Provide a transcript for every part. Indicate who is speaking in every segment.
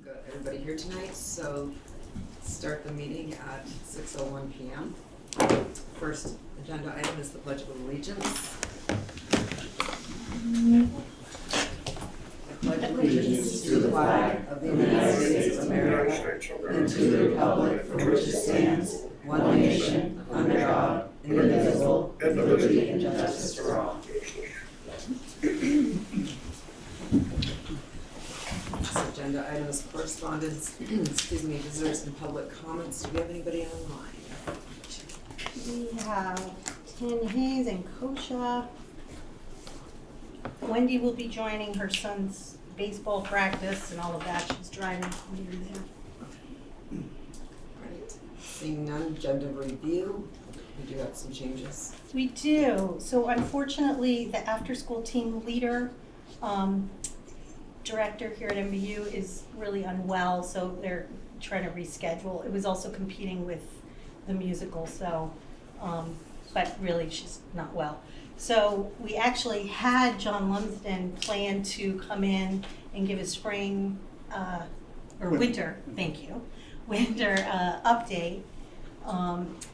Speaker 1: got everybody here tonight, so start the meeting at 6:01 p.m. First agenda item is the Pledge of Allegiance. I pledge allegiance to the flag of the United States of America and to the republic for which it stands, one nation, under God, indivisible, with liberty and justice for all. This agenda item is correspondence, visitors and public comments. Do we have anybody online?
Speaker 2: We have Tanya Hayes and Kosha. Wendy will be joining her son's baseball practice and all of that. She's driving near there.
Speaker 1: Right. Seeing none, agenda review. We do have some changes.
Speaker 2: We do. So unfortunately, the after-school team leader, director here at MVU is really unwell, so they're trying to reschedule. It was also competing with the musical, so, but really she's not well. So we actually had John Lumsden plan to come in and give a spring, or winter, thank you, winter update.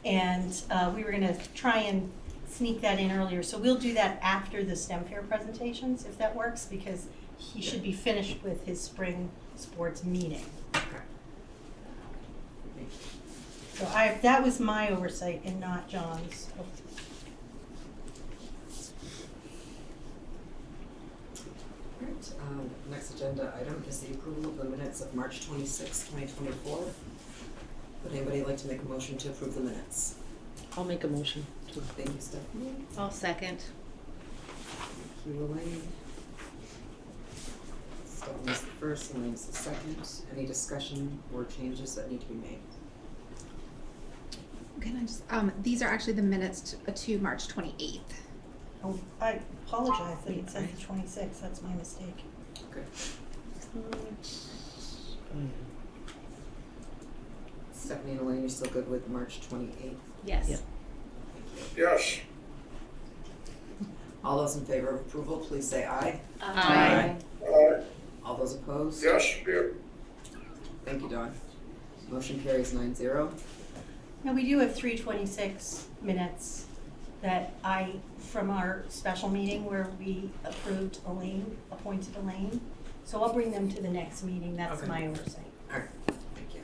Speaker 2: And we were gonna try and sneak that in earlier. So we'll do that after the STEM fair presentations, if that works, because he should be finished with his spring sports meeting.
Speaker 1: Okay.
Speaker 2: So that was my oversight and not John's.
Speaker 1: Right. Next agenda item is the approval of the minutes of March 26, 2024. Would anybody like to make a motion to approve the minutes?
Speaker 3: I'll make a motion.
Speaker 1: Thank you, Stephanie.
Speaker 3: I'll second.
Speaker 1: Thank you, Elaine. Stephanie's the first, Elaine's the second. Any discussion or changes that need to be made?
Speaker 4: Can I just, these are actually the minutes to March 28th.
Speaker 2: Oh, I apologize that it says the 26th, that's my mistake.
Speaker 1: Okay. Stephanie and Elaine, you still good with March 28th?
Speaker 4: Yes.
Speaker 3: Yep.
Speaker 5: Yes.
Speaker 1: All those in favor of approval, please say aye.
Speaker 4: Aye.
Speaker 5: Aye.
Speaker 1: All those opposed?
Speaker 5: Yes, dear.
Speaker 1: Thank you, Dawn. Motion carries 9-0.
Speaker 2: Now, we do have 326 minutes that from our special meeting where we approved Elaine, appointed Elaine. So I'll bring them to the next meeting, that's
Speaker 1: Okay.
Speaker 2: my oversight.
Speaker 1: All right, thank you.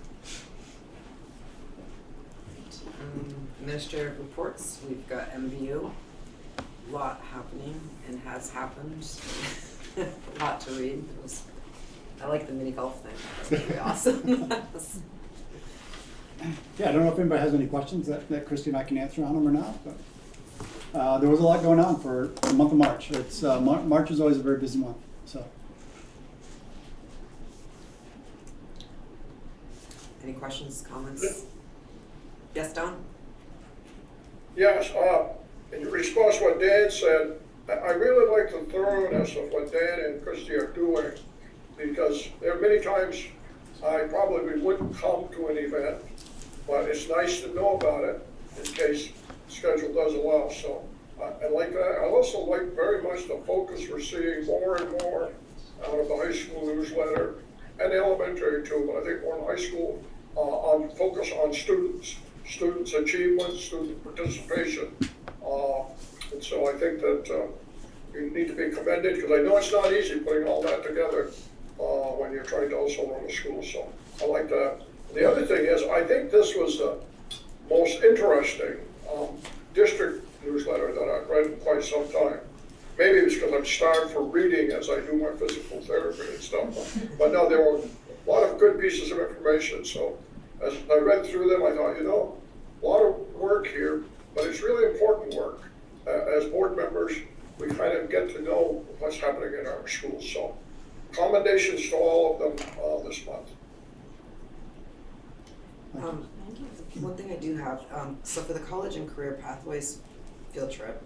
Speaker 1: Administrative reports, we've got MVU. Lot happening and has happened. A lot to read. I like the mini golf thing. That's pretty awesome.
Speaker 6: Yeah, I don't know if anybody has any questions that Christy and I can answer on them or not, but there was a lot going on for the month of March. It's March is always a very busy month, so.
Speaker 1: Any questions, comments? Yes, Don?
Speaker 5: Yes, in response to what Dan said, I really like the thoroughness of what Dan and Christy are doing, because there are many times I probably wouldn't come to an event, but it's nice to know about it in case the schedule does allow. So I like that. I also like very much the focus we're seeing more and more out of the high school newsletter and elementary too, but I think more in high school on focus on students' achievement, student participation. And so I think that you need to be commended, because I know it's not easy putting all that together when you're trying to also run a school. So I like that. The other thing is, I think this was the most interesting district newsletter that I've read in quite some time. Maybe it's because I'm starved for reading as I do my physical therapy and stuff. But no, there were a lot of good pieces of information. So as I read through them, I thought, a lot of work here, but it's really important work. As board members, we kind of get to know what's happening in our schools. So commendations to all of them this month.
Speaker 1: One thing I do have, so for the college and career pathways field trip,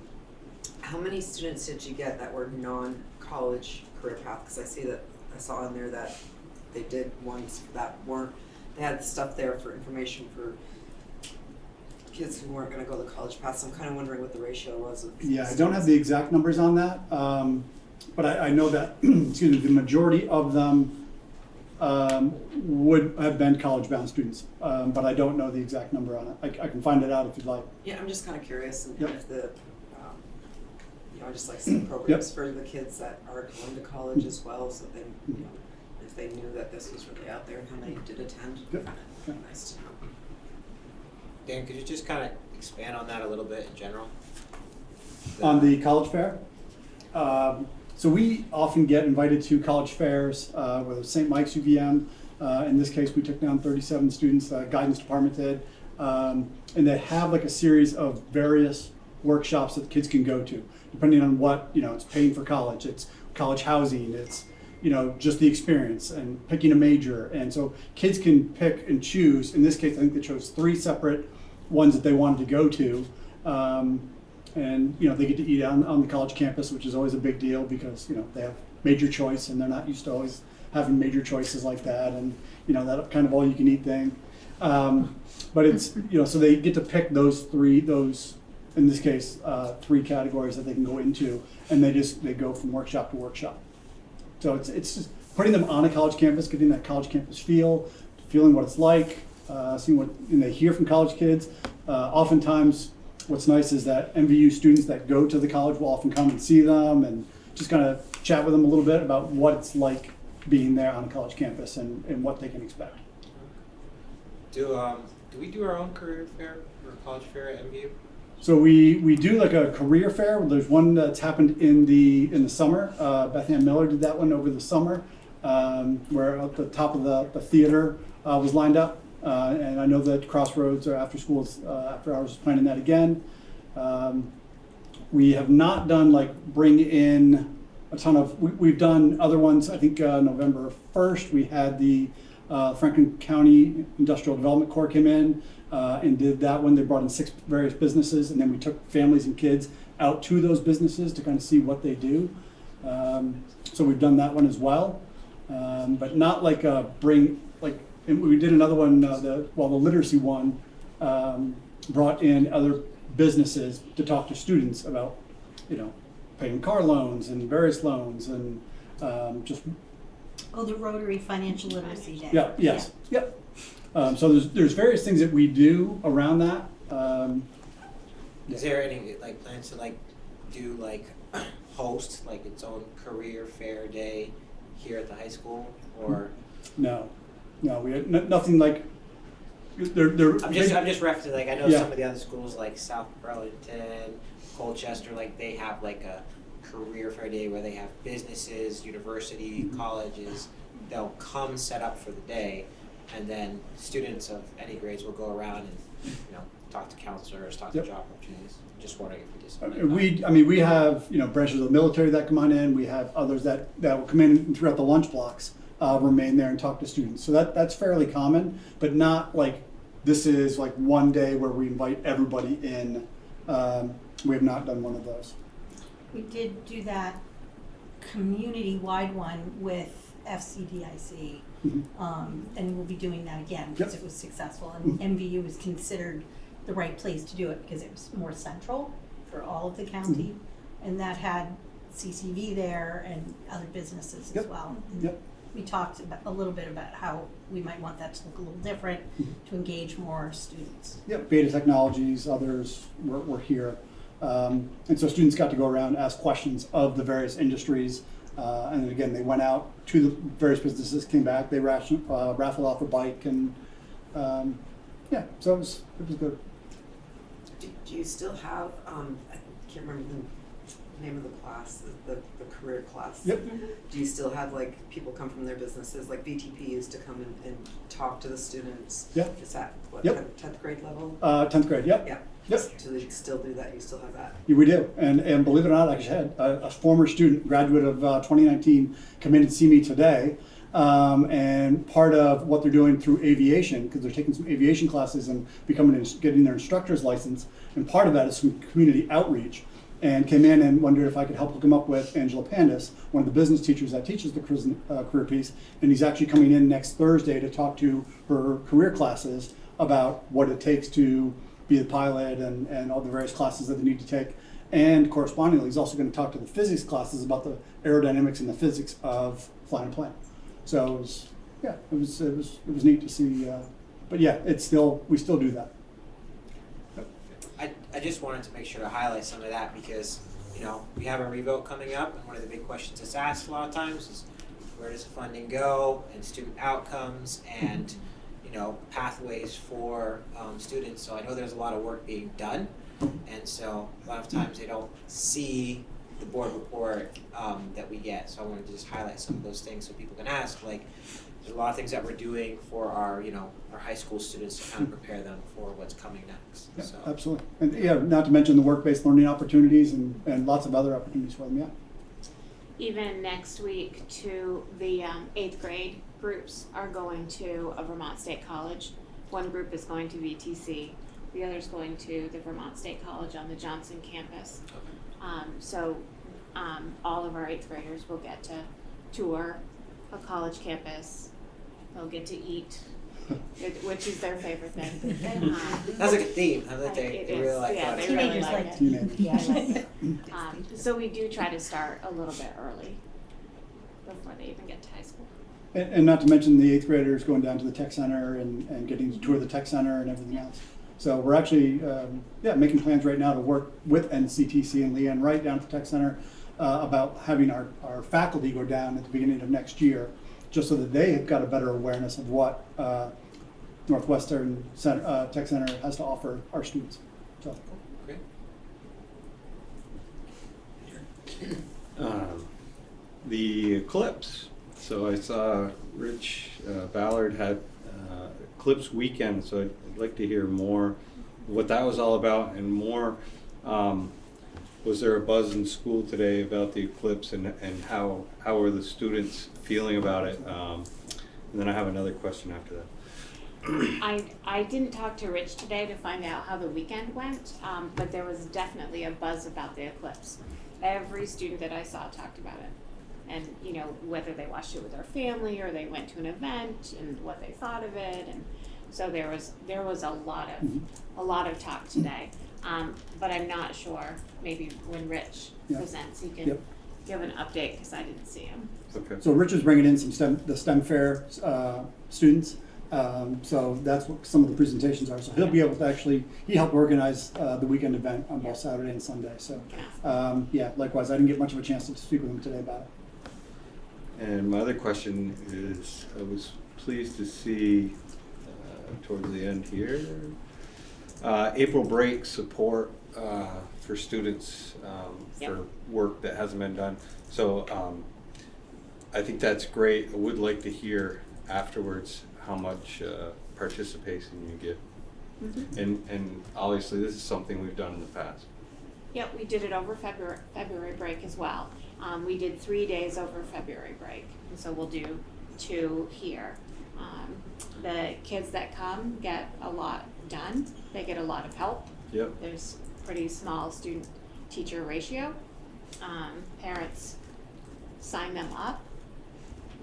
Speaker 1: how many students did you get that were non-college career path? Because I saw in there that they did ones that weren't, they had stuff there for information for kids who weren't going to go the college path. So I'm kind of wondering what the ratio was.
Speaker 6: Yeah, I don't have the exact numbers on that, but I know that excuse me, the majority of them would have been college-bound students, but I don't know the exact number on it. I can find it out if you'd like.
Speaker 1: Yeah, I'm just kind of curious, and
Speaker 6: Yep.
Speaker 1: if the, I just like some programs for the kids that are going to college as well, so they, if they knew that this was really out there and how many did attend,
Speaker 6: Yep.
Speaker 1: kind of nice to know.
Speaker 7: Dan, could you just kind of expand on that a little bit in general?
Speaker 6: On the college fair, so we often get invited to college fairs, whether it's St. Mike's, UVM. In this case, we took down 37 students, guidance department did, and they have like a series of various workshops that the kids can go to, depending on what, it's paying for college, it's college housing, it's, just the experience and picking a major. And so kids can pick and choose. In this case, I think they chose 3 separate ones that they wanted to go to. And they get to eat on the college campus, which is always a big deal because they have major choice and they're not used to always having major choices like that, and that kind of all you can eat thing. But it's so they get to pick those in this case 3 categories that they can go into, and they go from workshop to workshop. So it's just putting them on a college campus, getting that college campus feeling what it's like, seeing what they hear from college kids. Oftentimes, what's nice is that MVU students that go to the college will often come and see them and just kind of chat with them a little bit about what it's like being there on a college campus and what they can expect.
Speaker 7: Do we do our own career fair or college fair at MVU?
Speaker 6: So we do like a career fair. There's one that's happened in the summer. Beth Ann Miller did that one over the summer, where at the top of the theater was lined up. And I know that Crossroads or after hours is planning that again. We have not done bring in a ton of, we've done other ones. I think November 1st we had the Franklin County Industrial Development Corps came in and did that one. They brought in 6 various businesses, and then we took families and kids out to those businesses to kind of see what they do. So we've done that one as well, but not and we did another one, the literacy one brought in other businesses to talk to students about, paying car loans and various loans and just.
Speaker 2: Oh, the Rotary Financial Literacy Day.
Speaker 6: Yeah, yes, yep. So there's various things that we do around that.
Speaker 7: Is there any plans to do host its own career fair day here at the high school, or?
Speaker 6: No, we had nothing like.
Speaker 7: I'm just referencing I know
Speaker 6: Yeah.
Speaker 7: some of the other schools like South Burlington, Colchester, they have a career fair day where they have businesses, university, colleges. They'll come set up for the day, and then students of any grades will go around and talk to counselors, talk
Speaker 6: Yep.
Speaker 7: to job opportunities. Just wondering if we just.
Speaker 6: We have branches of the military that come on in. We have others that will come in and throughout the lunch blocks. Remain there and talk to students. So that's fairly common, but not this is one day where we invite everybody in. We have not done one of those.
Speaker 2: We did do that community-wide one with FCDIC, and we'll be doing that again because
Speaker 6: Yep.
Speaker 2: it was successful. And MVU was considered the right place to do it because it was more central for all of the county, and that had CCV there and other businesses as
Speaker 6: Yep.
Speaker 2: well. And
Speaker 6: Yep.
Speaker 2: we talked a little bit about how we might want that to look a little different to engage more students.
Speaker 6: Yep. Beta Technologies, others were here. And so students got to go around and ask questions of the various industries. And then again, they went out to the various businesses, came back, they raffled off a bike, and so it was good.
Speaker 1: Do you still have, I can't remember the name of the class, the career class?
Speaker 6: Yep.
Speaker 1: Do you still have people come from their businesses, VTP used to come and talk to the students?
Speaker 6: Yeah.
Speaker 1: Is that, what,
Speaker 6: Yep.
Speaker 1: 10th grade level?
Speaker 6: 10th grade, yep.
Speaker 1: Yeah.
Speaker 6: Yep.
Speaker 1: Do they still do that? You still have that?
Speaker 6: Yeah, we do, and believe it or not, I actually had a former student, graduate of 2019, come in and see me today. And part of what they're doing through aviation, because they're taking some aviation classes and getting their instructor's license, and part of that is some community outreach. And came in and wondered if I could help hook him up with Angela Pandis, one of the business teachers that teaches the career piece. And he's actually coming in next Thursday to talk to her career classes about what it takes to be a pilot and all the various classes that they need to take. And correspondingly, he's also going to talk to the physics classes about the aerodynamics and the physics of flying a plane. So it was yeah, it was neat to see. But yeah, we still do that.
Speaker 7: I just wanted to make sure to highlight some of that because, you know, we have a revote coming up, and one of the big questions that's asked a lot of times is where does the funding go, and student outcomes, and, you know, pathways for students. So I know there's a lot of work being done, and so a lot of times they don't see the board report that we get. So I wanted to just highlight some of those things so people can ask, like, there's a lot of things that we're doing for our, you know, our high school students to kind of prepare them for what's coming next.
Speaker 6: Yeah,
Speaker 7: So
Speaker 6: absolutely. And yeah, not to mention the work-based learning opportunities and lots of other opportunities for them, yeah.
Speaker 8: Even next week, the 8th grade groups are going to a Vermont State College. One group is going to VTC, the other is going to the Vermont State College on the Johnson campus. So all of our 8th graders will get to tour a college campus. They'll get to eat, which is their favorite thing.
Speaker 7: that's a good theme. I like
Speaker 8: It
Speaker 7: they
Speaker 8: is,
Speaker 7: really like
Speaker 8: yeah,
Speaker 7: that.
Speaker 8: they really
Speaker 2: Teenagers
Speaker 8: like
Speaker 2: like
Speaker 8: it.
Speaker 6: Teenagers.
Speaker 2: Yeah, I like it.
Speaker 8: So we do try to start a little bit early before they even get to high school.
Speaker 6: And not to mention the 8th graders going down to the tech center and getting to tour the tech center and everything else. So we're actually, making plans right now to work with NCTC and Leanne Wright down at the tech center about having our faculty go down at the beginning of next year, just so that they have got a better awareness of what Northwestern Tech Center has to offer our students. So.
Speaker 7: Great.
Speaker 9: The Eclipse. So I saw Rich Ballard had Eclipse weekend, so I'd like to hear more what that was all about and more. Was there a buzz in school today about the Eclipse and how are the students feeling about it? And then I have another question after that.
Speaker 8: I didn't talk to Rich today to find out how the weekend went, but there was definitely a buzz about the Eclipse. Every student that I saw talked about it. And, you know, whether they watched it with their family or they went to an event and what they thought of it. And so there was a lot of talk today. But I'm not sure, maybe when Rich presents, he can give an update because I didn't see him.
Speaker 9: Okay.
Speaker 6: So Rich is bringing in the STEM fair students. So that's what some of the presentations are. So he'll be able to he helped organize the weekend event on both Saturday and Sunday. So likewise, I didn't get much of a chance to speak with him today about it.
Speaker 9: And my other question is, I was pleased to see towards the end here, April break support for students for work that hasn't been done. So I think that's great. I would like to hear afterwards how much participation you get. Mm-hmm. And obviously this is something we've done in the past.
Speaker 8: Yep, we did it over February break as well. We did 3 days over February break, and so we'll do 2 here. The kids that come get a lot done. They get a lot of help.
Speaker 9: Yep.
Speaker 8: There's pretty small student-teacher ratio. Parents sign them up,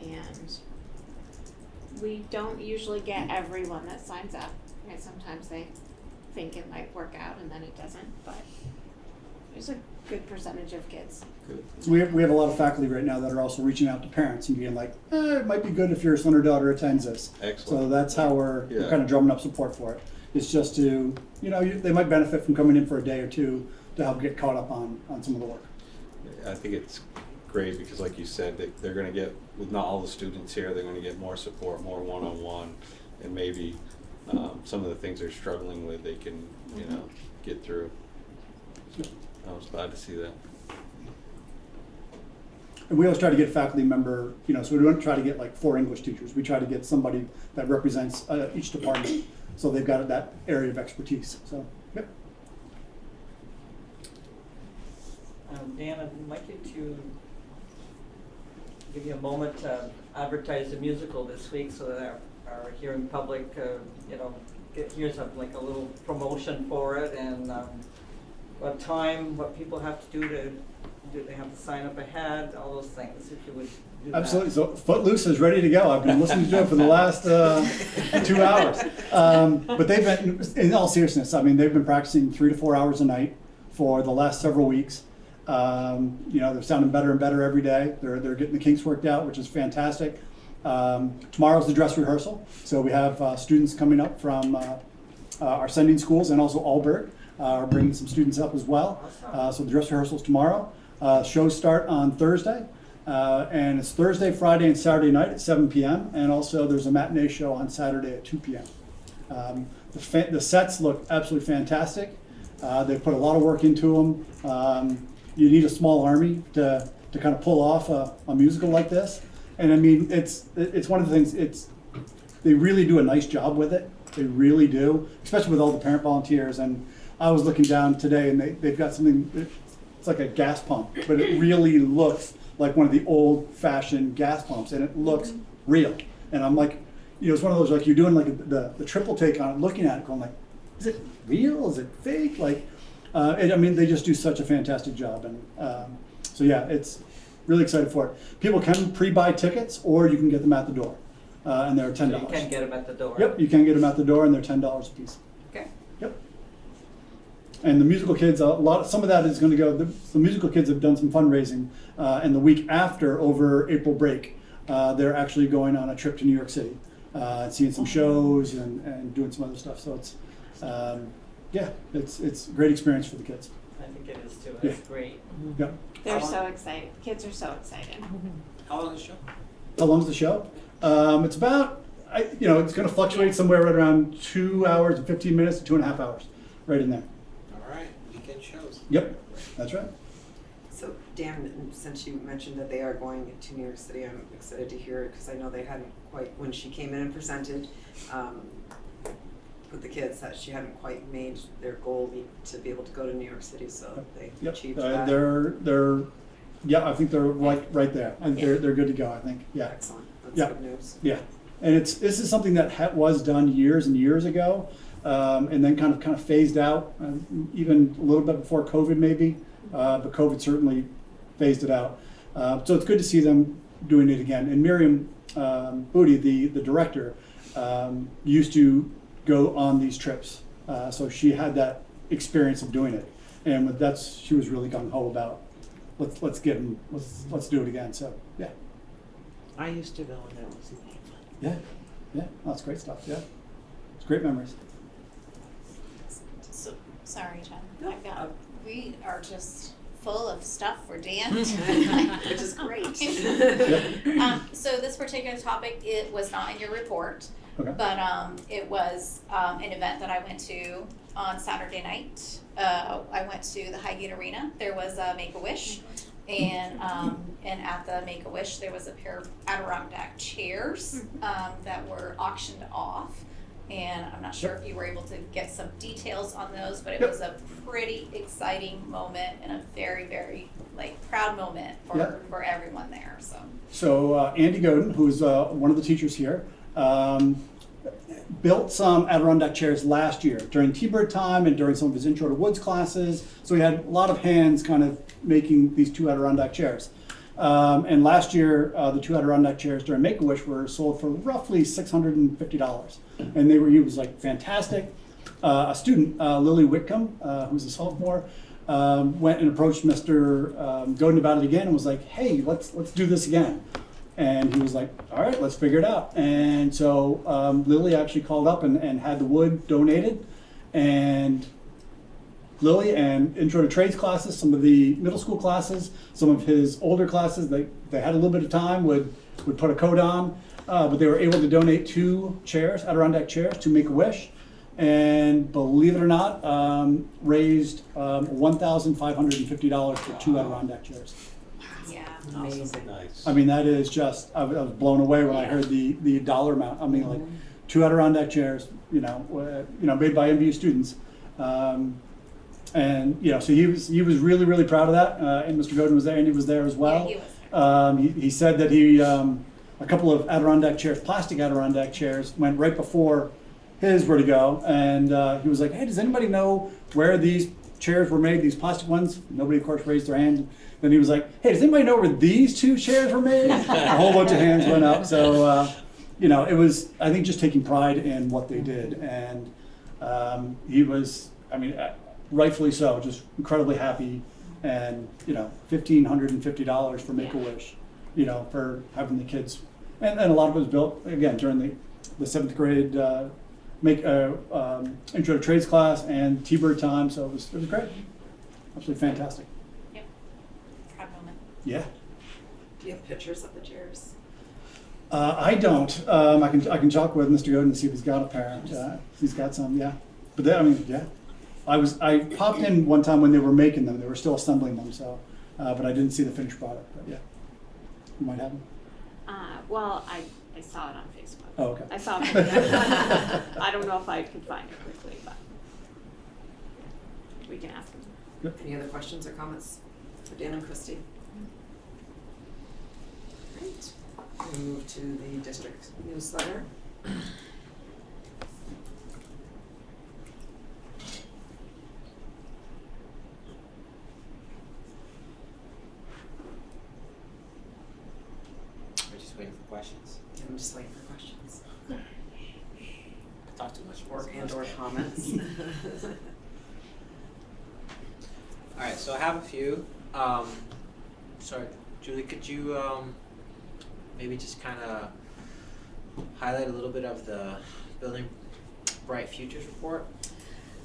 Speaker 8: and we don't usually get everyone that signs up. I mean, sometimes they think it might work out and then it doesn't, but there's a good percentage of kids.
Speaker 9: Good.
Speaker 6: So we have a lot of faculty right now that are also reaching out to parents and being like, it might be good if your son or daughter attends this.
Speaker 9: Excellent.
Speaker 6: So that's how we're kind of drumming up support for it. It's just to, they might benefit from coming in for a day or two to help get caught up on some of the work.
Speaker 9: I think it's great because like you said, they're going to get, with not all the students here, they're going to get more support, more one-on-one, and maybe some of the things they're struggling with, they can, get through. So I was glad to see that.
Speaker 6: And we always try to get a faculty member, so we don't try to get like 4 English teachers. We try to get somebody that represents each department, so they've got that area of expertise. So, yep.
Speaker 10: Dan, I'd like you to give you a moment to advertise the musical this week so that our hearing public, here's a little promotion for it and what time, what people have to do they have to sign up ahead, all those things, if you would do
Speaker 6: Absolutely.
Speaker 10: that.
Speaker 6: So Footloose is ready to go. I've been listening to it for the last 2 hours. But they've been, in all seriousness, they've been practicing 3 to 4 hours a night for the last several weeks. They're sounding better and better every day. They're getting the kinks worked out, which is fantastic. Tomorrow's the dress rehearsal, so we have students coming up from our sending schools and also Alberg. We're bringing some students up as well. So the dress rehearsal's tomorrow. Shows start on Thursday, and it's Thursday, Friday, and Saturday night at 7 p.m. And also there's a matinee show on Saturday at 2 p.m. The sets look absolutely fantastic. They put a lot of work into them. You need a small army to kind of pull off a musical like this. And I mean, it's one of the things, they really do a nice job with it. They really do, especially with all the parent volunteers. And I was looking down today and they've got something, it's like a gas pump, but it really looks like one of the old fashioned gas pumps, and it looks real. And I'm like, it's one of those, like, you're doing like the triple take on it, looking at it going like, is it real? Is it fake? Like, I mean, they just do such a fantastic job. And so yeah, it's really excited for it. People can pre-buy tickets, or you can get them at the door, and they're $10.
Speaker 10: So you can get them at the door?
Speaker 6: Yep, you can get them at the door, and they're $10 a piece.
Speaker 10: Okay.
Speaker 6: Yep. And the musical kids, some of that is going to go. The musical kids have done some fundraising, and the week after, over April break, they're actually going on a trip to New York City, seeing some shows and doing some other stuff. So it's, it's a great experience for the kids.
Speaker 10: I think it is too.
Speaker 6: Yeah.
Speaker 10: It's great.
Speaker 6: Yep.
Speaker 8: They're so excited. Kids are so excited.
Speaker 7: How long is the show?
Speaker 6: How long's the show? It's about, it's going to fluctuate somewhere right around 2 hours and 15 minutes to 2.5 hours, right in there.
Speaker 7: All right, weekend shows.
Speaker 6: Yep, that's right.
Speaker 1: So Dan, since you mentioned that they are going to New York City, I'm excited to hear it because I know they hadn't quite, when she came in and presented with the kids, that she hadn't quite made their goal to be able to go to New York City, so they
Speaker 6: Yep.
Speaker 1: achieved that.
Speaker 6: I think they're right there. I think they're good to go. I think, yeah.
Speaker 1: Excellent. That's
Speaker 6: Yeah.
Speaker 1: good news.
Speaker 6: Yeah, and this is something that was done years and years ago, and then kind of phased out, even a little bit before COVID maybe, but COVID certainly phased it out. So it's good to see them doing it again. And Miriam Booty, the director, used to go on these trips, so she had that experience of doing it, and she was really gung ho about let's do it again. So yeah.
Speaker 3: I used to go and that was fun.
Speaker 6: Yeah, that's great stuff. Yeah, it's great memories.
Speaker 11: So, sorry, Jen. We are just full of stuff for Dan.
Speaker 1: Which is great.
Speaker 11: So this particular topic, it was not in your report,
Speaker 6: Okay.
Speaker 11: but it was an event that I went to on Saturday night. I went to the Highgate Arena. There was a Make-A-Wish. And at the Make-A-Wish, there was a pair of Adirondack chairs that were auctioned off. And I'm not sure if you were able to get some details on those, but it was a pretty exciting moment and a very, very proud moment for everyone there.
Speaker 6: So Andy Godin, who's one of the teachers here, built some Adirondack chairs last year during T-Bird time and during some of his Intro to Woods classes. So he had a lot of hands kind of making these 2 Adirondack chairs. And last year, the 2 Adirondack chairs during Make-A-Wish were sold for roughly $650. And he was like fantastic. A student, Lily Whitcomb, who's a sophomore, went and approached Mr. Godin about it again and was like, hey, let's do this again. And he was like, all right, let's figure it out. And so Lily actually called up and had the wood donated. And Lily and Intro to Trades classes, some of the middle school classes, some of his older classes, they had a little bit of time, would put a coat on, but they were able to donate 2 chairs, Adirondack chairs, to Make-A-Wish. And believe it or not, raised $1,550 for 2 Adirondack chairs.
Speaker 11: Yeah.
Speaker 1: Amazing.
Speaker 9: Nice.
Speaker 6: I mean, that is just, I was blown away when I heard the dollar amount. I mean, like 2 Adirondack chairs, made by MVU students. And so he was really, really proud of that. And Mr. Godin was there, and he was there as well.
Speaker 11: Yeah, he was there.
Speaker 6: He said that he a couple of Adirondack chairs, plastic Adirondack chairs, went right before his were to go, and he was like, "Hey, does anybody know where these chairs were made? These plastic ones?" Nobody, of course, raised their hand. Then he was like, "Hey, does anybody know where these 2 chairs were made?" A whole bunch of hands went up. So it was, I think, just taking pride in what they did, and he was, rightfully so, just incredibly happy, and $1,550 for Make-A-Wish, for having the kids And a lot of it was built, again, during the 7th grade intro to trades class and T-Bird time, so it was great. Absolutely fantastic.
Speaker 11: Yep. Proud moment.
Speaker 6: Yeah.
Speaker 1: Do you have pictures of the chairs?
Speaker 6: I don't. I can talk with Mr. Godin and see if he's got a pair. He's got some, yeah. But yeah. I popped in one time when they were making them. They were still assembling them, so. But I didn't see the finished product. But yeah, you might have them.
Speaker 8: Well, I saw it on Facebook.
Speaker 6: Oh, okay.
Speaker 8: I saw it. I don't know if I could find it quickly, but we can ask them.
Speaker 1: Any other questions or comments for Dan and Christy? Great. We move to the district newsletter.
Speaker 7: We're just waiting for questions.
Speaker 1: I'm just waiting for questions.
Speaker 7: I talk too much.
Speaker 1: Or comments.
Speaker 7: All right, so I have a few. Sorry, Julie, could you maybe just kind of highlight a little bit of the Building Bright Futures report?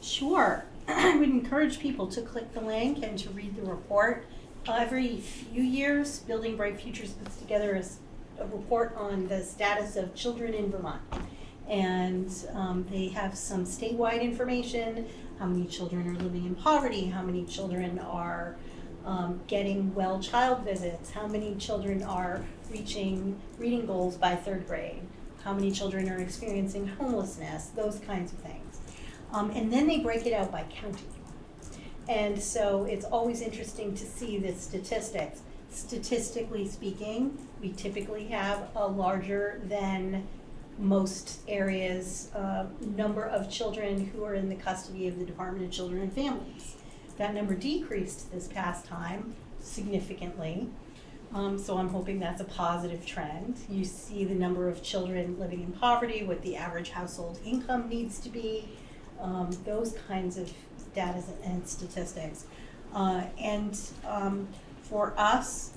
Speaker 2: Sure. I would encourage people to click the link and to read the report. Every few years, Building Bright Futures puts together a report on the status of children in Vermont. And they have some statewide information, how many children are living in poverty, how many children are getting well child visits, how many children are reaching reading goals by 3rd grade, how many children are experiencing homelessness, those kinds of things. And then they break it out by county. And so it's always interesting to see the statistics. Statistically speaking, we typically have a larger than most areas number of children who are in the custody of the Department of Children and Families. That number decreased this past time significantly. So I'm hoping that's a positive trend. You see the number of children living in poverty, what the average household income needs to be, those kinds of data and statistics. For us,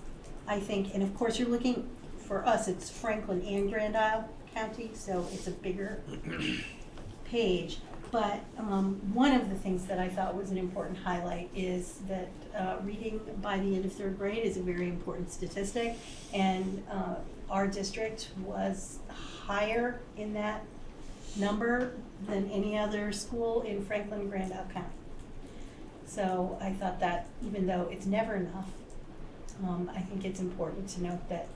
Speaker 2: I think, and of course you're looking, for us it's Franklin and Grand Isle County, so it's a bigger page. But one of the things that I thought was an important highlight is that reading by the end of 3rd grade is a very important statistic, and our district was higher in that number than any other school in Franklin and Grand Isle County. So I thought that even though it's never enough, I think it's important to note that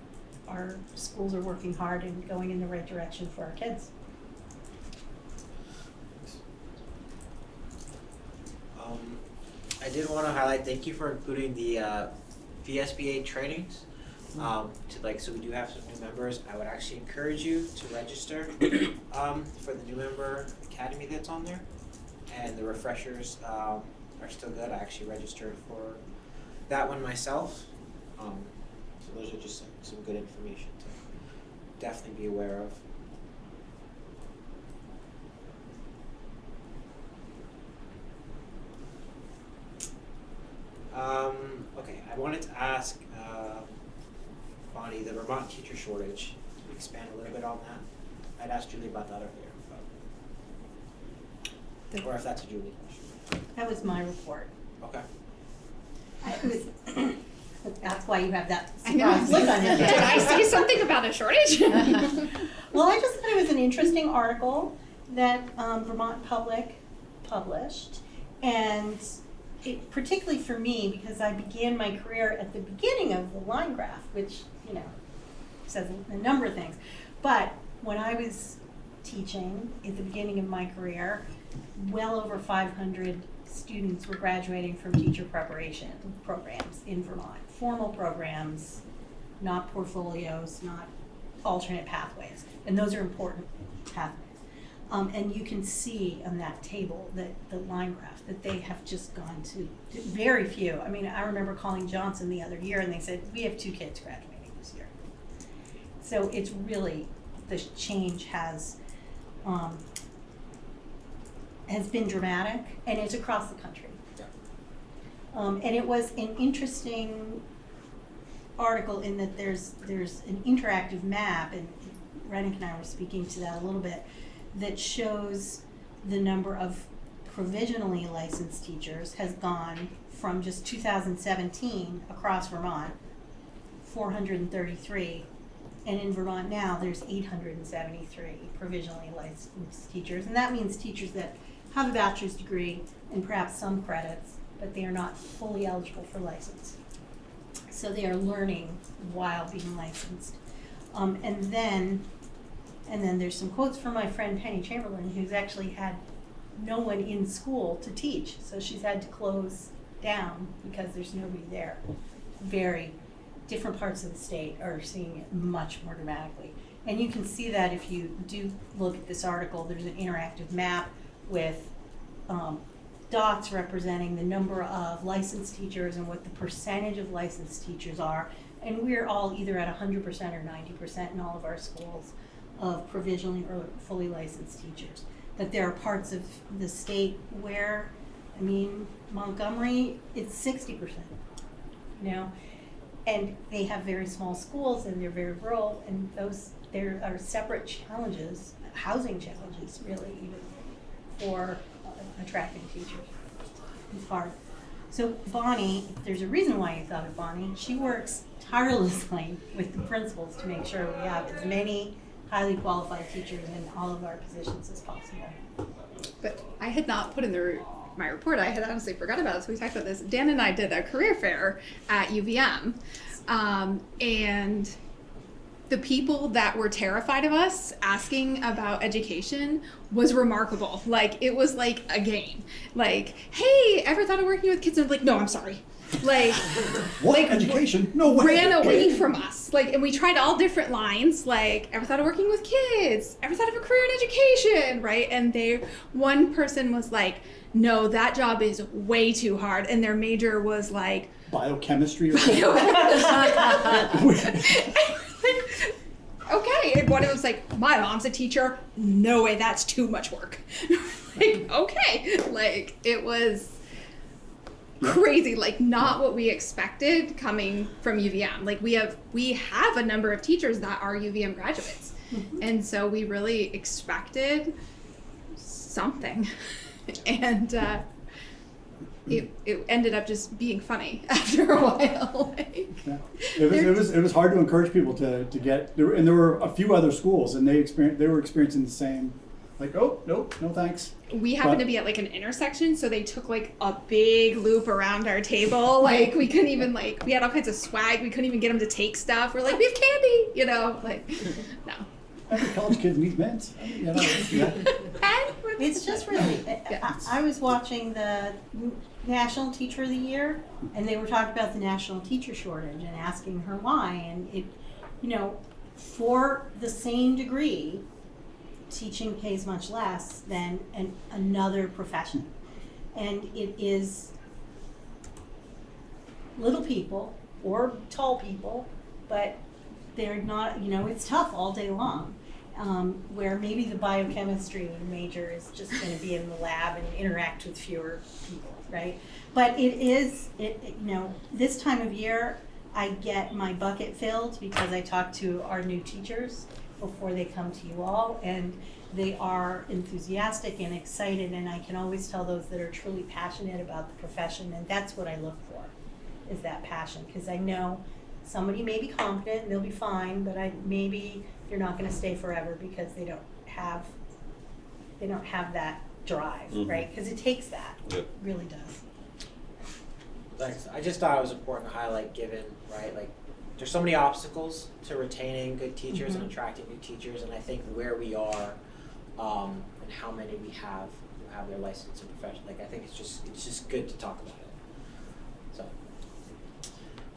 Speaker 2: our schools are working hard and going in the right direction for our kids.
Speaker 7: I did want to highlight, thank you for including the VSBA trainings. So we do have some new members. I would actually encourage you to register for the new member academy that's on there. And the refreshers are still good. I actually registered for that one myself. So those are just some good information to definitely be aware of. Okay, I wanted to ask Bonnie, the Vermont teacher shortage, can we expand a little bit on that? I'd asked Julie about that earlier, or if that's a Julie question.
Speaker 2: That was my report.
Speaker 7: Okay.
Speaker 2: That's why you have that
Speaker 11: I know.
Speaker 2: surprised look on your
Speaker 11: Did
Speaker 2: face.
Speaker 11: I say something about a shortage?
Speaker 2: Well, I just thought it was an interesting article that Vermont Public published, and it, particularly for me, because I began my career at the beginning of the line graph, which, you know, says a number of things. But when I was teaching at the beginning of my career, well over 500 students were graduating from teacher preparation programs in Vermont. Formal programs, not portfolios, not alternate pathways. And those are important pathways. And you can see on that table, that the line graph, that they have just gone to very few. I mean, I remember calling Johnson the other year and they said, we have 2 kids graduating this year. So it's really, the change has been dramatic, and it's across the country.
Speaker 7: Yeah.
Speaker 2: And it was an interesting article in that there's an interactive map, and Rennick and I were speaking to that a little bit, that shows the number of provisionally licensed teachers has gone from just 2017 across Vermont, 433, and in Vermont now there's 873 provisionally licensed teachers, and that means teachers that have a bachelor's degree and perhaps some credits, but they are not fully eligible for license. So they are learning while being licensed. And then there's some quotes from my friend Penny Chamberlain, who's actually had no one in school to teach, so she's had to close down because there's nobody there. Very different parts of the state are seeing it much more dramatically. And you can see that if you do look at this article, there's an interactive map with dots representing the number of licensed teachers and what the percentage of licensed teachers are. And we're all either at 100% or 90% in all of our schools of provisionally or fully licensed teachers. But there are parts of the state where, I mean, Montgomery, it's 60%, you know? And they have very small schools and they're very rural, and there are separate challenges, housing challenges really, even for attracting teachers. It's hard. So Bonnie, there's a reason why you thought of Bonnie. She works tirelessly with the principals to make sure we have as many highly qualified teachers in all of our positions as possible.
Speaker 4: But I had not put in my report. I had honestly forgot about it, so we talked about this. Dan and I did a career fair at UVM, and the people that were terrified of us asking about education was remarkable. Like, it was like a game. Like, hey, ever thought of working with kids? And I'm like, no, I'm sorry. Like,
Speaker 6: What?
Speaker 4: like,
Speaker 6: Education? No way.
Speaker 4: ran away from us. Like, and we tried all different lines. Like, ever thought of working with kids? Ever thought of a career in education? Right? And one person was like, no, that job is way too hard. And their major was like
Speaker 6: Biochemistry or something?
Speaker 4: Okay, and one of them was like, my mom's a teacher. No way, that's too much work. Like, okay, like, it was crazy, like, not what we expected coming from UVM. Like, we have a number of teachers that are UVM graduates, and so we really expected something, and it ended up just being funny after a while.
Speaker 6: Yeah. It was hard to encourage people to get there, and there were a few other schools, and they were experiencing the same, like, oh nope, no thanks.
Speaker 4: We happened to be at like an intersection, so they took like a big loop around our table. Like, we couldn't even, like, we had all kinds of swag. We couldn't even get them to take stuff. We're like, we have candy, you know, like, no.
Speaker 6: Every college kid needs meds. You know, yeah.
Speaker 2: It's just really, I was watching the National Teacher of the Year, and they were talking about the national teacher shortage and asking her why. And it, you know, for the same degree, teaching pays much less than another profession. And it is little people or tall people, but they're not, you know, it's tough all day long. Where maybe the biochemistry major is just going to be in the lab and interact with fewer people, right? But you know, this time of year, I get my bucket filled because I talk to our new teachers before they come to you all, and they are enthusiastic and excited, and I can always tell those that are truly passionate about the profession, and that's what I look for, is that passion, because I know somebody may be competent and they'll be fine, but maybe they're not going to stay forever because they don't have that drive, right? Because it takes that.
Speaker 9: Yep.
Speaker 2: It really does.
Speaker 7: Thanks. I just thought it was important to highlight, given, right, like, there's so many obstacles to retaining good teachers and attracting new teachers, and I think where we are and how many we have who have their license and profession, like, I think it's just good to talk about it. So,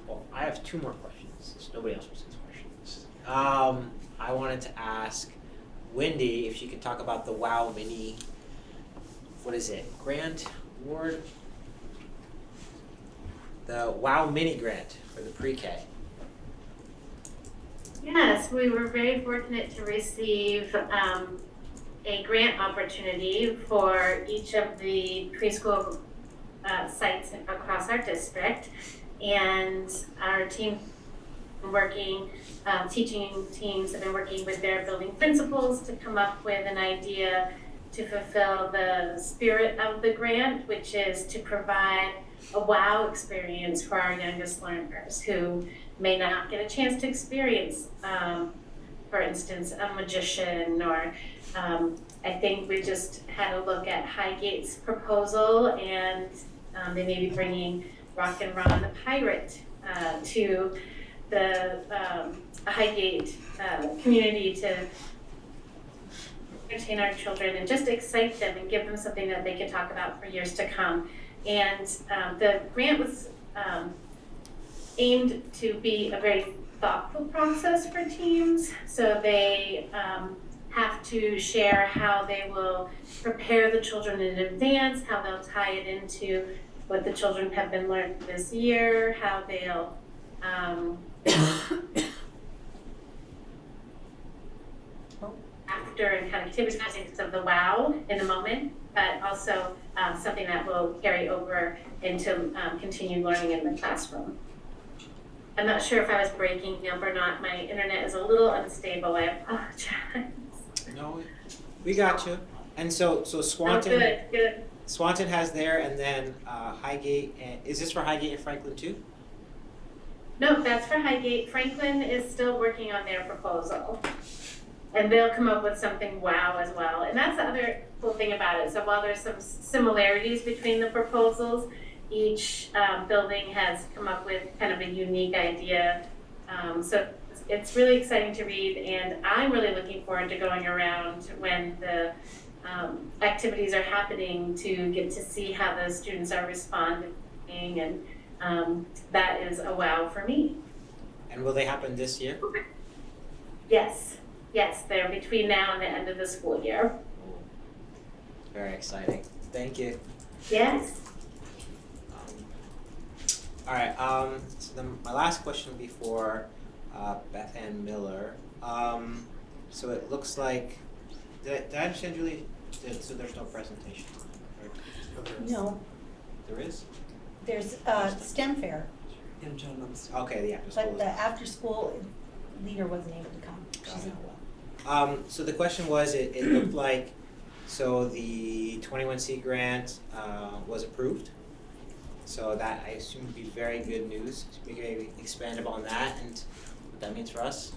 Speaker 7: well, I have two more questions. So nobody else wants to ask questions. I wanted to ask Wendy if she could talk about the WOW Mini, what is it, grant award? The WOW Mini grant for the pre-K.
Speaker 12: Yes, we were very fortunate to receive a grant opportunity for each of the preschool sites across our district, and our team working, teaching teams have been working with their building principals to come up with an idea to fulfill the spirit of the grant, which is to provide a wow experience for our youngest learners who may not get a chance to experience, for instance, a magician, or I think we just had a look at Highgate's proposal, and they may be bringing Rock and Ron the Pirate to the Highgate community to entertain our children and just excite them and give them something that they can talk about for years to come. And the grant was aimed to be a very thoughtful process for teams. So they have to share how they will prepare the children in advance, how they'll tie it into what the children have been learned this year, how they'll after and kind of activities of the wow in the moment, but also something that will carry over into continued learning in the classroom. I'm not sure if I was breaking up or not. My internet is a little unstable. I apologize.
Speaker 7: No, we got you. And so Swanton.
Speaker 12: Oh, good.
Speaker 7: Swanton has there, and then Highgate. And is this for Highgate and Franklin too?
Speaker 12: No, that's for Highgate. Franklin is still working on their proposal. And they'll come up with something wow as well. And that's the other cool thing about it. So while there's some similarities between the proposals, each building has come up with kind of a unique idea. So it's really exciting to read, and I'm really looking forward to going around when the activities are happening to get to see how the students are responding, and that is a wow for me.
Speaker 7: And will they happen this year?
Speaker 12: Yes, they're between now and the end of the school year.
Speaker 7: Very exciting. Thank you.
Speaker 12: Yes.
Speaker 7: All right. So then my last question will be for Beth Ann Miller. So it looks like did I understand, Julie? So there's no presentation, right?
Speaker 2: No,
Speaker 7: There is.
Speaker 2: there's STEM fair,
Speaker 1: In general.
Speaker 7: Okay, the after school.
Speaker 2: but the after-school leader wasn't able to come. She's not well.
Speaker 7: So the question was, it looked like, so the 21C grant was approved. So that I assume would be very good news. So we can expand upon that and what that means for us.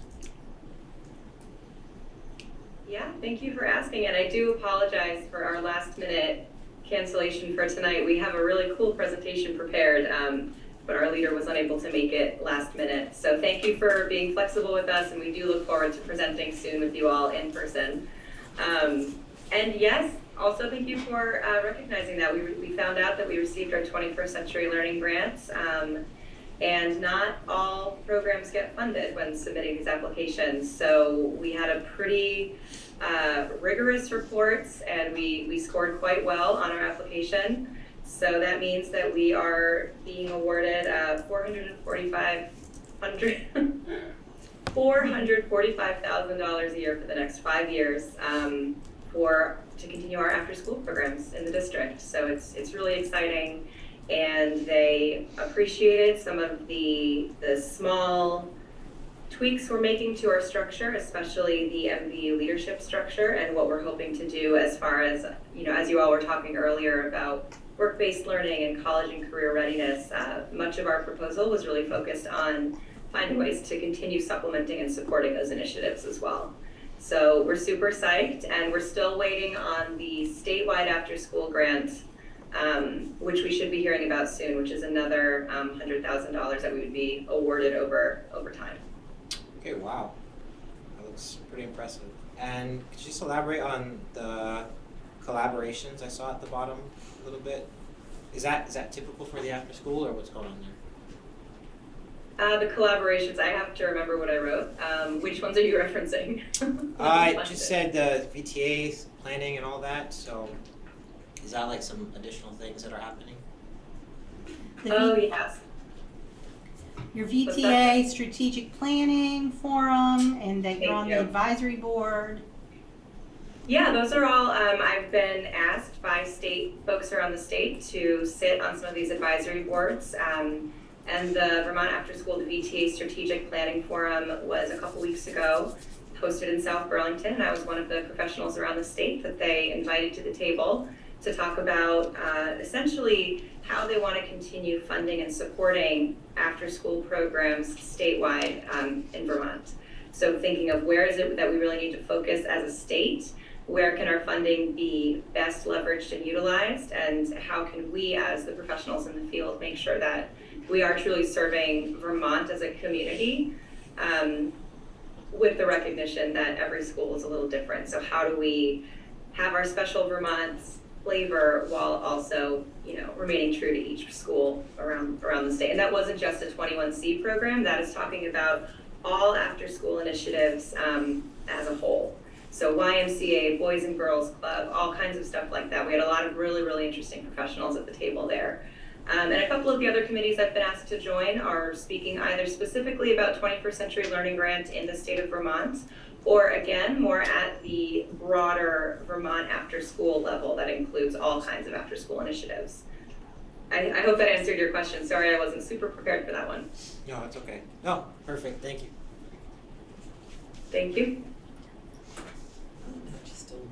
Speaker 13: Yeah, thank you for asking, and I do apologize for our last minute cancellation for tonight. We have a really cool presentation prepared, but our leader was unable to make it last minute. So thank you for being flexible with us, and we do look forward to presenting soon with you all in person. And yes, also thank you for recognizing that. We found out that we received our 21st Century Learning grants, and not all programs get funded when submitting these applications. So we had a pretty rigorous reports, and we scored quite well on our application. So that means that we are being awarded $445,000 a year for the next 5 years to continue our after-school programs in the district. So it's really exciting, and they appreciated some of the small tweaks we're making to our structure, especially the MVU leadership structure, and what we're hoping to do as far as, as you all were talking earlier about work-based learning and college and career readiness. Much of our proposal was really focused on finding ways to continue supplementing and supporting those initiatives as well. So we're super psyched, and we're still waiting on the statewide after-school grant, which we should be hearing about soon, which is another $100,000 that we would be awarded over time.
Speaker 7: Okay, wow. That looks pretty impressive. And could you just elaborate on the collaborations I saw at the bottom a little bit? Is that typical for the after school, or what's going on there?
Speaker 13: The collaborations, I have to remember what I wrote. Which ones are you referencing?
Speaker 7: I just said the VTA planning and all that, so is that like some additional things that are happening?
Speaker 13: Yes.
Speaker 2: Your VTA strategic planning forum, and that you're on the advisory board.
Speaker 13: Yeah, those are all, I've been asked by state folks around the state to sit on some of these advisory boards. And the Vermont After School to VTA Strategic Planning Forum was a couple weeks ago, hosted in South Burlington, and I was one of the professionals around the state that they invited to the table to talk about essentially how they want to continue funding and supporting after-school programs statewide in Vermont. So thinking of where is it that we really need to focus as a state, where can our funding be best leveraged and utilized, and how can we as the professionals in the field make sure that we are truly serving Vermont as a community with the recognition that every school is a little different. So how do we have our special Vermont flavor while also, remaining true to each school around the state? And that wasn't just a 21C program, that is talking about all after school initiatives as a whole. So YMCA, Boys and Girls Club, all kinds of stuff like that. We had a lot of really, really interesting professionals at the table there. And a couple of the other committees I've been asked to join are speaking either specifically about 21st Century Learning Grant in the state of Vermont, or again, more at the broader Vermont after school level that includes all kinds of after school initiatives. I hope that answered your question. Sorry, I wasn't super prepared for that one.
Speaker 7: No, it's okay. No, perfect, thank you.
Speaker 13: Thank you.
Speaker 1: She stole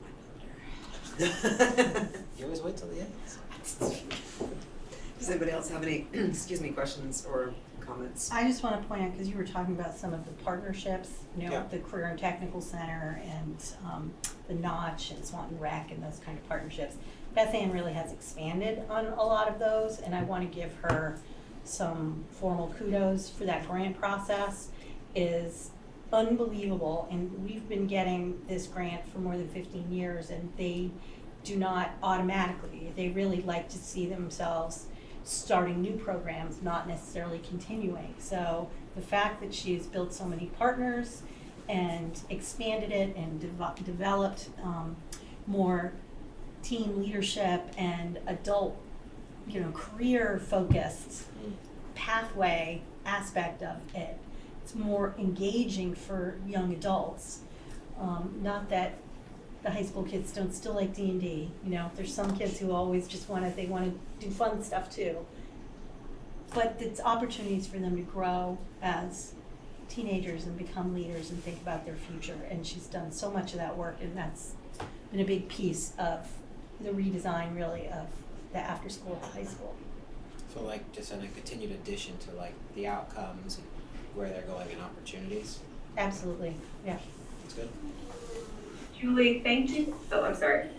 Speaker 1: my thunder.
Speaker 7: You always wait till the end.
Speaker 1: Does anybody else have any, questions or comments?
Speaker 2: I just want to point out, because you were talking about some of the partnerships,
Speaker 7: Yeah.
Speaker 2: the Career and Technical Center and the Notch and Swanton Rec and those kind of partnerships. Beth Ann really has expanded on a lot of those, and I want to give her some formal kudos for that grant process. It is unbelievable, and we've been getting this grant for more than 15 years, and they do not automatically. They really like to see themselves starting new programs, not necessarily continuing. So the fact that she's built so many partners and expanded it and developed more teen leadership and adult, career focused pathway aspect of it. It's more engaging for young adults. Not that the high school kids don't still like D&D. There's some kids who always just want to do fun stuff too. But it's opportunities for them to grow as teenagers and become leaders and think about their future. And she's done so much of that work, and that's been a big piece of the redesign, really, of the after school at high school.
Speaker 7: So like just in a continued addition to like the outcomes and where they're going and opportunities.
Speaker 2: Absolutely, yeah.
Speaker 7: That's good.
Speaker 13: Julie, thank you. Oh, I'm sorry.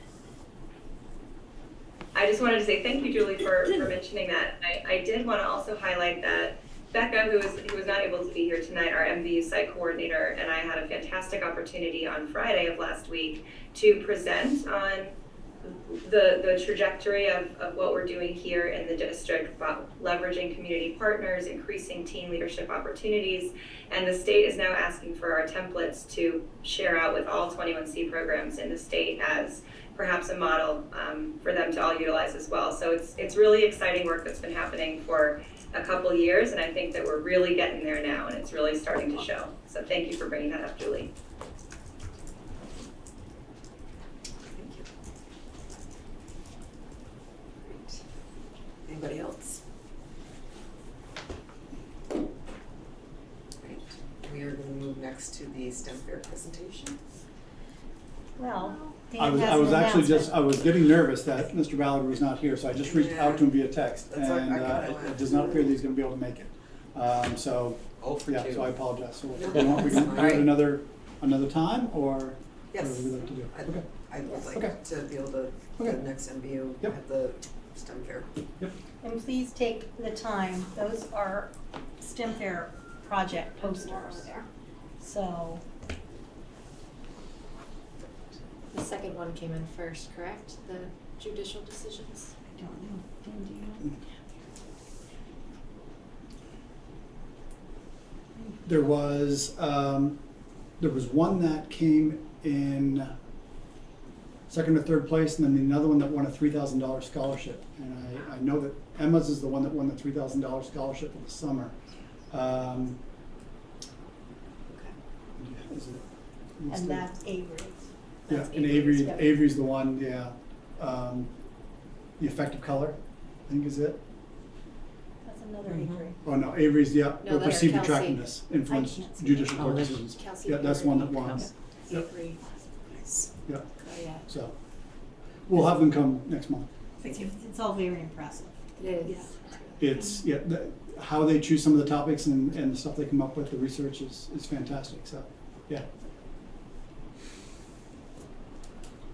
Speaker 13: I just wanted to say thank you, Julie, for mentioning that. I did want to also highlight that Becca, who was not able to be here tonight, our MVU site coordinator, and I had a fantastic opportunity on Friday of last week to present on the trajectory of what we're doing here in the district about leveraging community partners, increasing teen leadership opportunities, and the state is now asking for our templates to share out with all 21C programs in the state as perhaps a model for them to all utilize as well. So it's really exciting work that's been happening for a couple years, and I think that we're really getting there now, and it's really starting to show. So thank you for bringing that up, Julie.
Speaker 1: Thank you. Great. Anybody else? Great. We are going to move next to the STEM fair presentation.
Speaker 2: Well,
Speaker 6: I
Speaker 2: Dan has
Speaker 6: was
Speaker 2: an
Speaker 6: actually
Speaker 2: announcement.
Speaker 6: I was getting nervous that Mr. Ballard was not here, so I just reached out to him via text,
Speaker 1: That's what I
Speaker 6: and
Speaker 1: kinda
Speaker 6: it does not appear that he's gonna be able to make it. So,
Speaker 7: Oh for
Speaker 6: yeah,
Speaker 7: two.
Speaker 6: so I apologize. So
Speaker 1: No,
Speaker 6: we can
Speaker 1: that's
Speaker 6: do
Speaker 1: fine.
Speaker 6: it another time, or
Speaker 1: Yes.
Speaker 6: what would we like to do? Okay.
Speaker 1: I would like
Speaker 6: Okay.
Speaker 1: to be able to,
Speaker 6: Okay.
Speaker 1: the next MVU
Speaker 6: Yep.
Speaker 1: at the STEM fair.
Speaker 2: And please take the time, those are STEM Fair project posters. So,
Speaker 14: The second one came in first, correct? The judicial decisions?
Speaker 2: I don't know, Dan, do you know?
Speaker 6: There was one that came in second or third place, and then another one that won a $3,000 scholarship. And I know that Emma's is the one that won the $3,000 scholarship for the summer. Is it?
Speaker 2: And that's Avery.
Speaker 6: Yeah,
Speaker 2: That's
Speaker 6: and
Speaker 2: Avery's,
Speaker 6: Avery,
Speaker 2: yeah.
Speaker 6: Avery's the one, yeah. The effective color, I think is it.
Speaker 2: That's another Avery.
Speaker 6: Oh, no, Avery's, yeah,
Speaker 14: No,
Speaker 6: the
Speaker 14: that's
Speaker 6: perceived
Speaker 14: Kelsey.
Speaker 6: attractiveness influence
Speaker 2: I can't see
Speaker 6: judicial
Speaker 3: that.
Speaker 6: court
Speaker 3: Oh, that's
Speaker 6: decisions.
Speaker 14: Kelsey
Speaker 6: Yeah, that's the one that
Speaker 14: Avery.
Speaker 6: won. Yep.
Speaker 14: Avery.
Speaker 6: Yeah,
Speaker 14: Oh, yeah.
Speaker 6: so, we'll have them come next month.
Speaker 2: It's all very impressive.
Speaker 14: It is.
Speaker 6: It's, yeah, how they choose some of the topics and the stuff they come up with, the research is fantastic, so, yeah.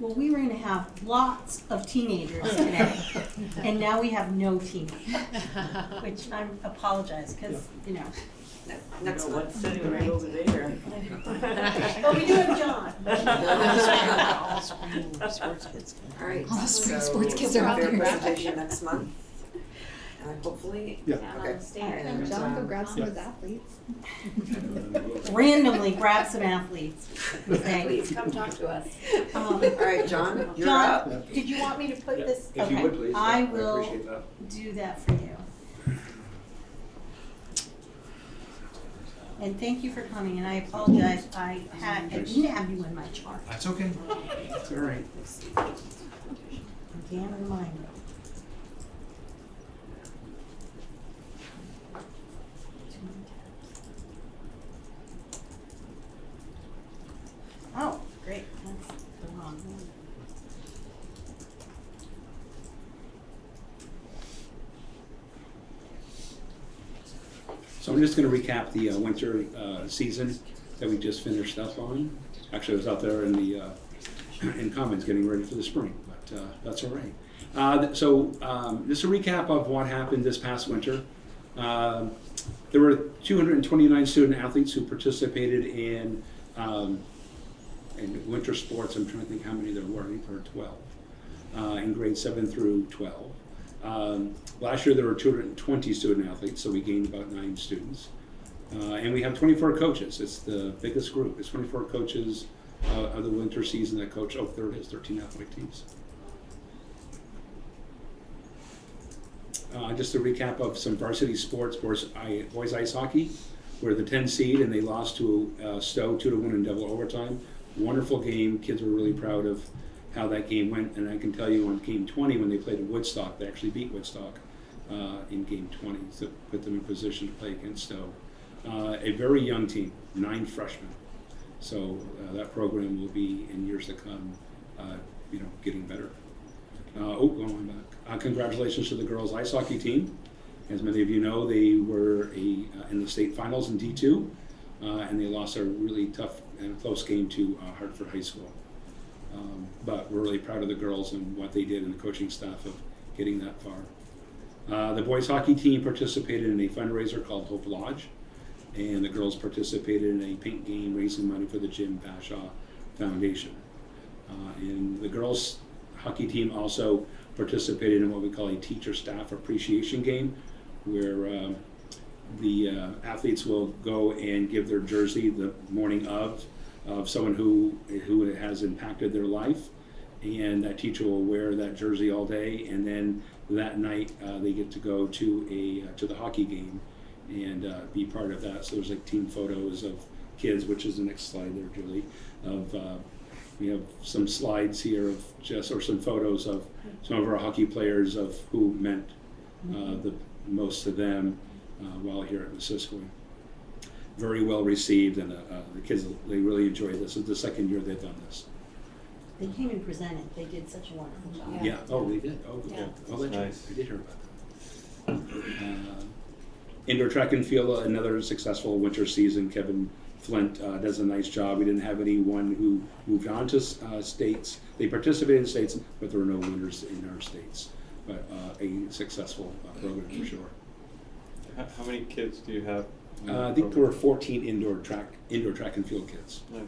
Speaker 2: Well, we were gonna have lots of teenagers today, and now we have no teenagers, which I apologize, because, you know.
Speaker 1: Next month.
Speaker 3: What's sitting right over there?
Speaker 2: But we do have John.
Speaker 3: All sports kids.
Speaker 1: All right,
Speaker 4: All the spring
Speaker 1: so
Speaker 4: sports kids are out
Speaker 1: their
Speaker 4: there.
Speaker 1: presentation next month. Hopefully,
Speaker 6: Yeah.
Speaker 1: okay.
Speaker 4: And John, go grab some of his athletes.
Speaker 2: Randomly grab some athletes. Thank you.
Speaker 14: Please come talk to us.
Speaker 1: All right, John, you're up.
Speaker 2: John, did you want me to put this?
Speaker 9: If you
Speaker 2: Okay.
Speaker 9: would, please.
Speaker 2: I
Speaker 9: I
Speaker 2: will
Speaker 9: appreciate that.
Speaker 2: do that for you. And thank you for coming, and I apologize, I didn't have you in my chart.
Speaker 15: That's okay.
Speaker 6: That's all right.
Speaker 2: Again, reminder. Oh, great, that's the wrong one.
Speaker 15: So I'm just going to recap the winter season that we just finished up on. Actually, I was out there in the in Commons getting ready for the spring, but that's all right. So just a recap of what happened this past winter. There were 229 student athletes who participated in winter sports. I'm trying to think how many there were. I think there were 12 in grades 7 through 12. Last year there were 220 student athletes, so we gained about 9 students. And we have 24 coaches. It's the biggest group. It's 24 coaches of the winter season that coach. Oh, there it is, 13 athletic teams. Just a recap of some varsity sports. Boys ice hockey, we're the 10 seed, and they lost to Stowe 2-1 in double overtime. Wonderful game. Kids were really proud of how that game went, and I can tell you on game 20 when they played at Woodstock, they actually beat Woodstock in game 20, so put them in position to play against Stowe. A very young team, 9 freshmen, so that program will be in years to come, getting better. Going on back. Congratulations to the girls ice hockey team. As many of you know, they were in the state finals in D2, and they lost a really tough and close game to Hartford High School. But we're really proud of the girls and what they did and the coaching staff of getting that far. The boys hockey team participated in a fundraiser called Hope Lodge, and the girls participated in a paint game raising money for the Jim Bashaw Foundation. And the girls hockey team also participated in what we call a teacher staff appreciation game, where the athletes will go and give their jersey the morning of someone who has impacted their life, and that teacher will wear that jersey all day, and then that night they get to go to the hockey game and be part of that. So there's like team photos of kids, which is the next slide there, Julie. We have some slides here of some photos of some of our hockey players of who meant the most to them while here at Missisquoi. Very well received, and the kids, they really enjoy this. It's the second year they've done this.
Speaker 2: They came and presented, they did such a wonderful job.
Speaker 15: Yeah. Oh, they did. Oh,
Speaker 14: Yeah.
Speaker 15: Oh, that's
Speaker 9: Nice.
Speaker 15: right. I did hear about that. Indoor track and field, another successful winter season. Kevin Flint does a nice job. We didn't have anyone who moved on to states. They participated in states, but there were no winners in our states. But a successful program for sure.
Speaker 9: How many kids do you have?
Speaker 15: I think there were 14 indoor track and field kids.
Speaker 9: Nice.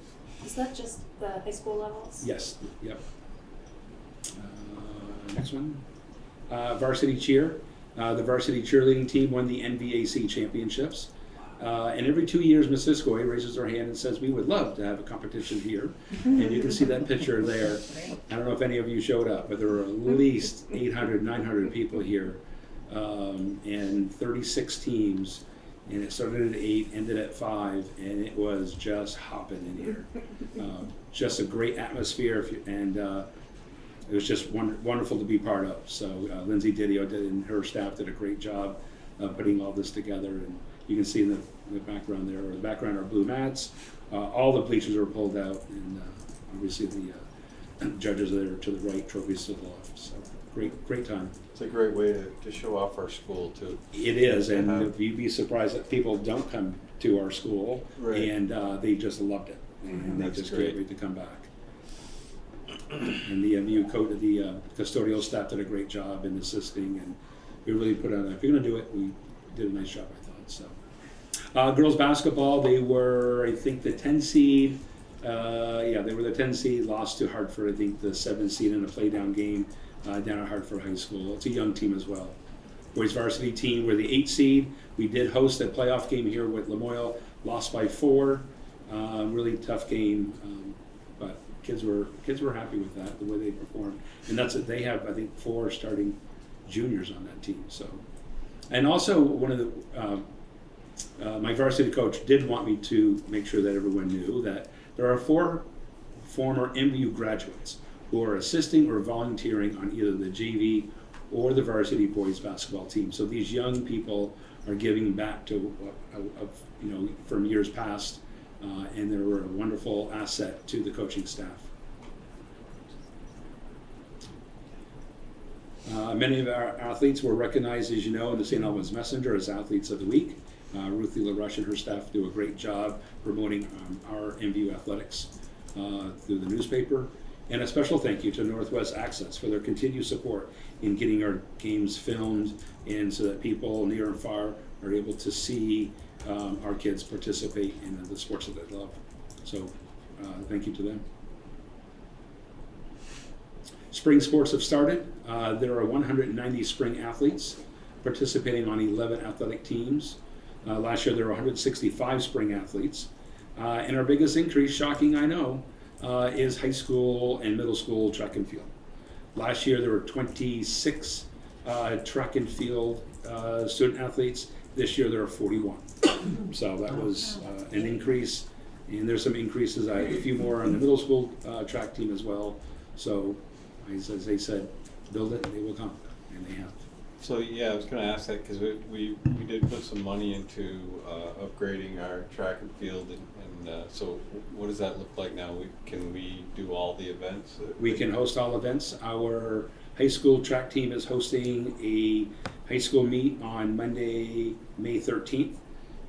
Speaker 14: Is that just the high school levels?
Speaker 15: Yes. Yep. Next one. Varsity cheer. The varsity cheerleading team won the MVAC championships. And every 2 years, Missisquoi raises their hand and says, we would love to have a competition here. And you can see that picture there. I don't know if any of you showed up, but there were at least 800, 900 people here, and 36 teams. And it started at 8, ended at 5, and it was just hopping in here. Just a great atmosphere, and it was just wonderful to be part of. So Lindsay Didio and her staff did a great job putting all this together. And you can see in the background there, or the background are blue mats. All the bleachers are pulled out, and obviously the judges are there to the right, trophies to the left. So great time.
Speaker 9: It's a great way to show off our school too.
Speaker 15: It is, and you'd be surprised that people don't come to our school,
Speaker 9: Right.
Speaker 15: and they just loved it, and they
Speaker 9: That's
Speaker 15: just
Speaker 9: great.
Speaker 15: can't wait to come back. And the MU coach, the custodial staff did a great job in assisting, and we really put on. If you're going to do it, we did a nice job, I thought. So, girls basketball, they were, I think, the 10 seed. They were the 10 seed. Lost to Hartford, I think, the 7 seed in a playdown game down at Hartford High School. It's a young team as well. Boys varsity team were the 8 seed. We did host a playoff game here with Lamoille. Lost by 4. Really tough game. But kids were happy with that, the way they performed, and that's it. They have, I think, 4 starting juniors on that team. So, and also one of the my varsity coach did want me to make sure that everyone knew that there are 4 former MVU graduates who are assisting or volunteering on either the JV or the varsity boys basketball team. So these young people are giving back to from years past. And they were a wonderful asset to the coaching staff. Many of our athletes were recognized, as you know, in the St. Albans Messenger as Athletes of the Week. Ruthie LaRush and her staff do a great job promoting our MVU athletics through the newspaper. And a special thank you to Northwest Access for their continued support in getting our games filmed, and so that people near and far are able to see our kids participate in the sports that they love. So thank you to them. Spring sports have started. There are 190 spring athletes participating on 11 athletic teams. Last year there were 165 spring athletes. And our biggest increase, shocking I know, is high school and middle school track and field. Last year there were 26 track and field student athletes. This year there are 41. So that was an increase, and there's some increases, a few more on the middle school track team as well. So as they said, build it, they will come, and they have.
Speaker 9: So yeah, I was going to ask that because we did put some money into upgrading our track and field, and so what does that look like now? Can we do all the events?
Speaker 15: We can host all events. Our high school track team is hosting a high school meet on Monday, May 13th,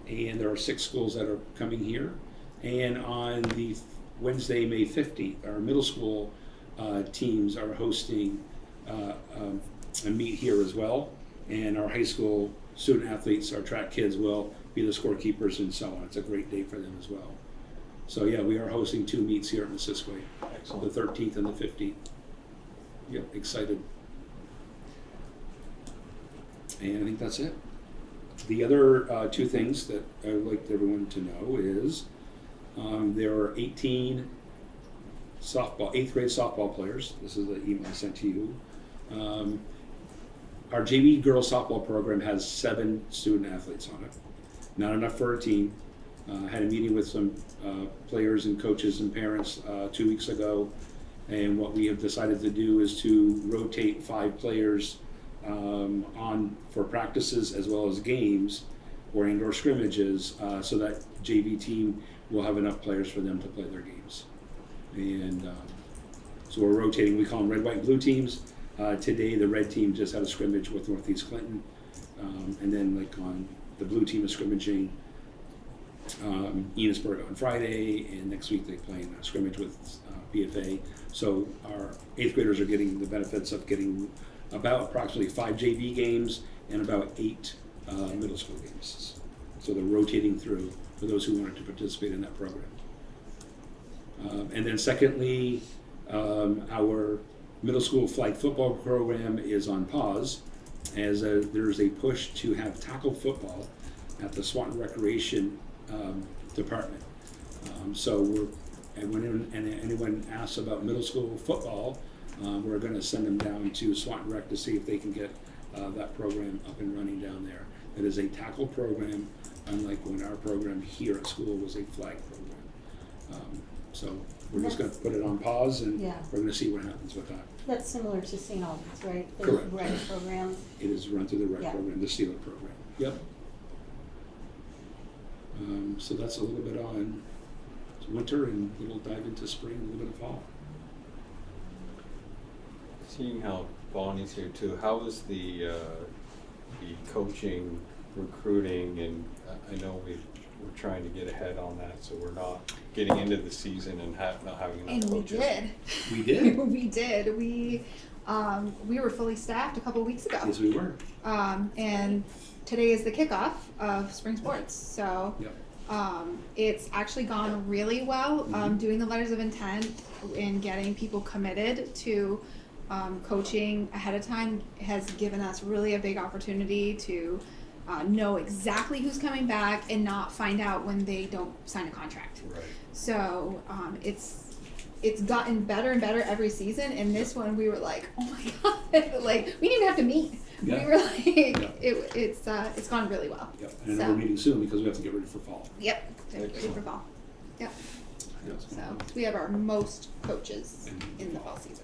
Speaker 15: and there are 6 schools that are coming here. And on the Wednesday, May 15th, our middle school teams are hosting a meet here as well. And our high school student athletes, our track kids, will be the scorekeepers and so on. It's a great day for them as well. So yeah, we are hosting 2 meets here at Missisquoi, the 13th and the 15th. Yep, excited. And I think that's it. The other 2 things that I would like everyone to know is there are 18 8th grade softball players. This is the email I sent to you. Our JV girls softball program has 7 student athletes on it. Not enough for a team. Had a meeting with some players and coaches and parents 2 weeks ago, and what we have decided to do is to rotate 5 players on for practices as well as games or indoor scrimmages, so that JV team will have enough players for them to play their games. And so we're rotating. We call them red, white, blue teams. Today the red team just had a scrimmage with Northeast Clinton, and then like on the blue team is scrimmaging Enosburg on Friday, and next week they play in a scrimmage with BFA. So our 8th graders are getting the benefits of getting about approximately 5 JV games and about 8 middle school games. So they're rotating through for those who wanted to participate in that program. And then secondly, our middle school flag football program is on pause as there's a push to have tackle football at the Swanton Recreation Department. So when anyone asks about middle school football, we're going to send them down to Swanton Rec to see if they can get that program up and running down there. It is a tackle program, unlike when our program here at school was a flag program. So we're just gonna put it on pause and
Speaker 2: Yeah.
Speaker 15: we're gonna see what happens with that.
Speaker 2: That's similar to St. Albans, right? The
Speaker 15: Correct.
Speaker 2: rec program.
Speaker 15: It is run through the rec
Speaker 2: Yeah.
Speaker 15: program, the Steeler program. Yep. So that's a little bit on winter, and we'll dive into spring, a little bit of fall.
Speaker 9: Seeing how Bonnie's here too, how is the coaching, recruiting, and I know we're trying to get ahead on that, so we're not getting into the season and not having enough
Speaker 4: And
Speaker 9: coaches.
Speaker 15: We did.
Speaker 4: We did. We were fully staffed a couple weeks ago.
Speaker 15: Yes, we were.
Speaker 4: And today is the kickoff of spring sports. So
Speaker 15: Yep.
Speaker 4: it's actually gone really well. Doing the letters of intent and getting people committed to coaching ahead of time has given us really a big opportunity to know exactly who's coming back and not find out when they don't sign a contract.
Speaker 9: Right.
Speaker 4: So it's gotten better and better every season. And this one we were like, oh my god, like we didn't even have to meet.
Speaker 15: Yeah.
Speaker 4: We were like,
Speaker 15: Yeah.
Speaker 4: it's gone really well.
Speaker 15: Yep. And I know we're meeting soon because we have to get ready for fall.
Speaker 4: Yep, ready for fall. Yep.
Speaker 15: Yes.
Speaker 4: So we have our most coaches in the fall season.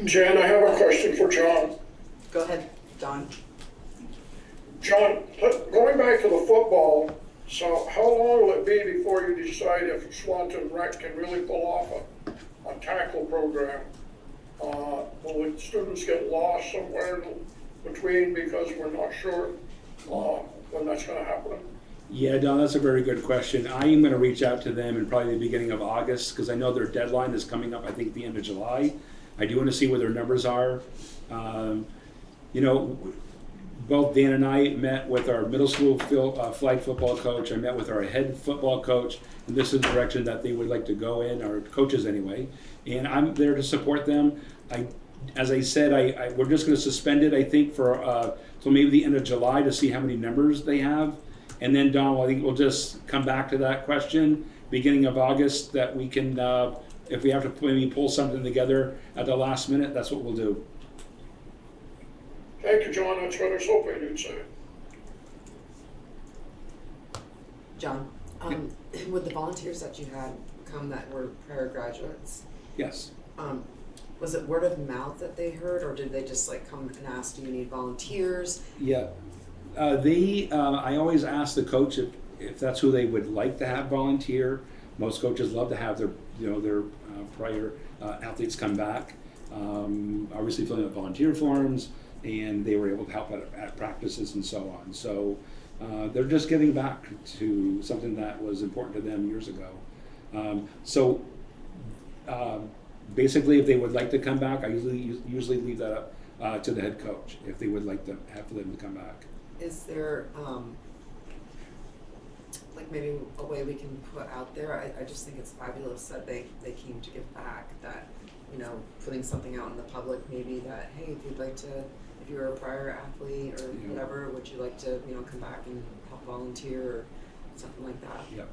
Speaker 5: Jan, I have a question for John.
Speaker 1: Go ahead, Don.
Speaker 5: John, going back to the football, so how long will it be before you decide if Swanton Rec can really pull off a tackle program? Will the students get lost somewhere in between because we're not sure when that's going to happen?
Speaker 15: Yeah, Don, that's a very good question. I am going to reach out to them in probably the beginning of August because I know their deadline is coming up, I think, the end of July. I do want to see what their numbers are. You know, both Dan and I met with our middle school flag football coach. I met with our head football coach, and this is the direction that they would like to go in, our coaches anyway. And I'm there to support them. As I said, we're just going to suspend it, I think, for till maybe the end of July to see how many numbers they have. And then, Don, I think we'll just come back to that question beginning of August that we can, if we have to maybe pull something together at the last minute, that's what we'll do.
Speaker 5: Thank you, John. That's what I was hoping you'd say.
Speaker 1: John, with the volunteers that you had come that were prior graduates,
Speaker 15: Yes.
Speaker 1: was it word of mouth that they heard, or did they just like come and ask, do you need volunteers?
Speaker 15: Yeah. I always ask the coach if that's who they would like to have volunteer. Most coaches love to have their prior athletes come back. Obviously filling out volunteer forms, and they were able to help at practices and so on. So they're just getting back to something that was important to them years ago. Basically, if they would like to come back, I usually leave that up to the head coach if they would like to have for them to come back.
Speaker 1: Is there like maybe a way we can put out there? I just think it's fabulous that they came to give back, that, you know, putting something out in the public, maybe that, hey, if you'd like to, if you're a prior athlete or whatever, would you like to, you know, come back and help volunteer or something like that?
Speaker 15: Yep.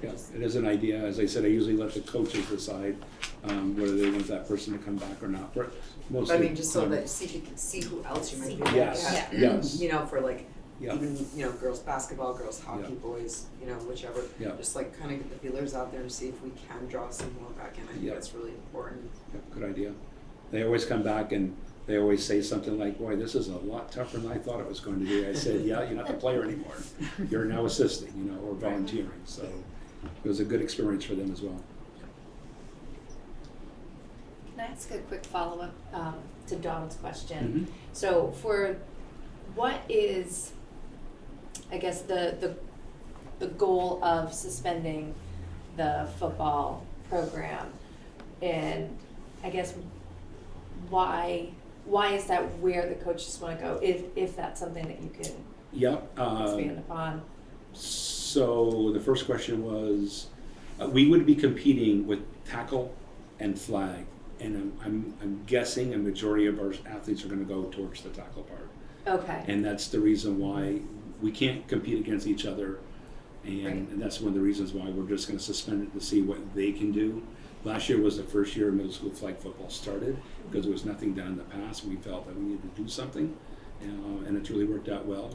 Speaker 15: Yeah, it is an idea. As I said, I usually let the coaches decide whether they want that person to come back or not. But mostly,
Speaker 1: I mean, just so that see if you can see who else you might be able to
Speaker 15: Yes,
Speaker 1: get.
Speaker 15: yes.
Speaker 1: You know, for like
Speaker 15: Yeah.
Speaker 1: even, you know, girls basketball, girls hockey,
Speaker 15: Yeah.
Speaker 1: boys, you know, whichever.
Speaker 15: Yeah.
Speaker 1: Just like kind of get the feelers out there and see if we can draw some more back in. I think
Speaker 15: Yeah.
Speaker 1: that's really important.
Speaker 15: Yep, good idea. They always come back and they always say something like, boy, this is a lot tougher than I thought it was going to be. I said, yeah, you're not the player anymore. You're now assisting, you know, or volunteering. So it was a good experience for them as well.
Speaker 14: Can I ask a quick follow-up to Don's question?
Speaker 15: Mhm.
Speaker 14: So for what is, I guess, the goal of suspending the football program, and I guess why is that where the coaches want to go, if that's something that you can
Speaker 15: Yep.
Speaker 14: expand upon?
Speaker 15: So the first question was, we would be competing with tackle and flag, and I'm guessing a majority of our athletes are going to go towards the tackle part.
Speaker 14: Okay.
Speaker 15: And that's the reason why we can't compete against each other, and that's one of the reasons why we're just going to suspend it to see what they can do. Last year was the first year middle school flag football started because there was nothing done in the past. We felt that we needed to do something, and it's really worked out well.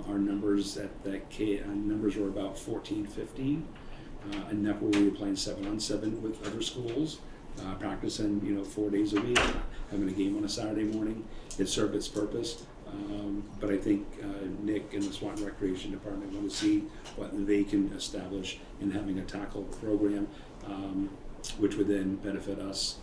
Speaker 15: Our numbers at that numbers were about 14, 15. enough where we were playing 7-on-7 with other schools, practicing 4 days a week, having a game on a Saturday morning. It served its purpose. But I think Nick and the Swanton Recreation Department want to see what they can establish in having a tackle program, which would then benefit us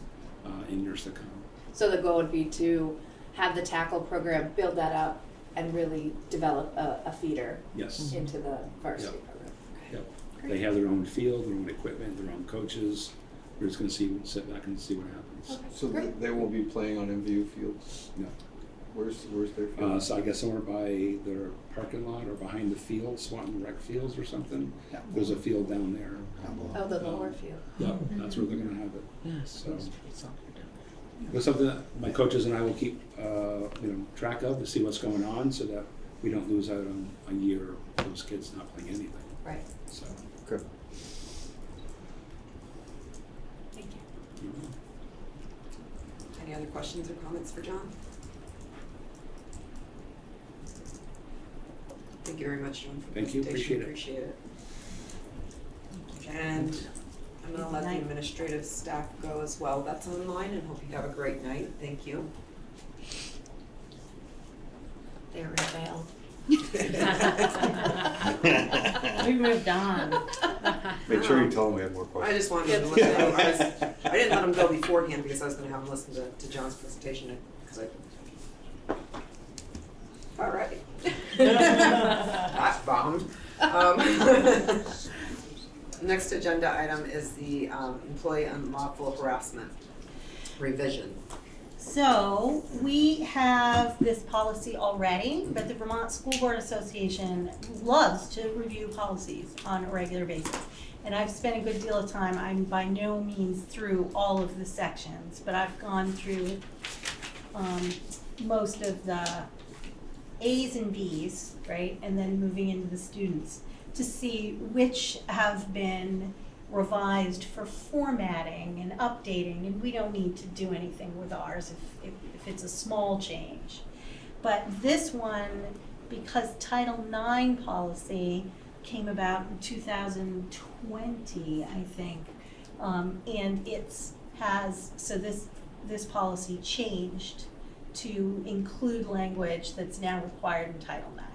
Speaker 15: in years to come.
Speaker 14: So the goal would be to have the tackle program, build that up, and really develop a feeder
Speaker 15: Yes.
Speaker 14: into the varsity
Speaker 15: Yep.
Speaker 14: program.
Speaker 15: Yep. They have their own field, their own equipment, their own coaches. We're just going to sit back and see what happens.
Speaker 9: So they won't be playing on MVU fields?
Speaker 15: No.
Speaker 9: Where's their field?
Speaker 15: So I guess somewhere by their parking lot or behind the field, Swanton Rec Fields or something.
Speaker 6: Yeah.
Speaker 15: There's a field down there.
Speaker 14: Oh, the lower field.
Speaker 15: Yeah, that's where they're going to have it.
Speaker 3: Yes.
Speaker 15: So it's something that my coaches and I will keep track of to see what's going on, so that we don't lose out on a year of those kids not playing anything.
Speaker 14: Right.
Speaker 15: So.
Speaker 9: Okay.
Speaker 14: Thank you.
Speaker 1: Any other questions or comments for John? Thank you very much, John, for the
Speaker 15: Thank you,
Speaker 1: presentation.
Speaker 15: appreciate it.
Speaker 1: And I'm gonna let the administrative staff go as well. That's online, and hope you have a great night. Thank you.
Speaker 14: They rebelled.
Speaker 2: We moved on.
Speaker 9: Make sure you tell them we have more questions.
Speaker 1: I just wanted to let them know. I didn't let them go beforehand because I was gonna have them listen to John's presentation, because all right. That's bombed. Next agenda item is the employee unlawful harassment revision.
Speaker 2: So we have this policy already, but the Vermont School Board Association loves to review policies on a regular basis. And I've spent a good deal of time, I'm by no means through all of the sections, but I've gone through most of the A's and B's, right? And then moving into the students to see which have been revised for formatting and updating, and we don't need to do anything with ours if it's a small change. But this one, because Title IX policy came about in 2020, I think, and this policy changed to include language that's now required in Title IX.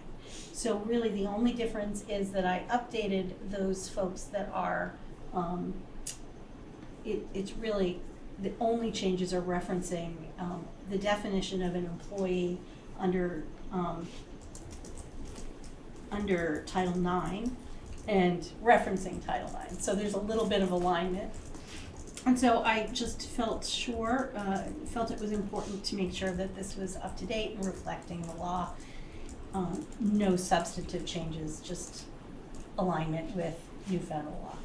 Speaker 2: So really the only difference is that I updated those folks that are, it's really, the only changes are referencing the definition of an employee under Title IX and referencing Title IX. So there's a little bit of alignment. And so I just felt it was important to make sure that this was up to date and reflecting the law. No substantive changes, just alignment with new federal law.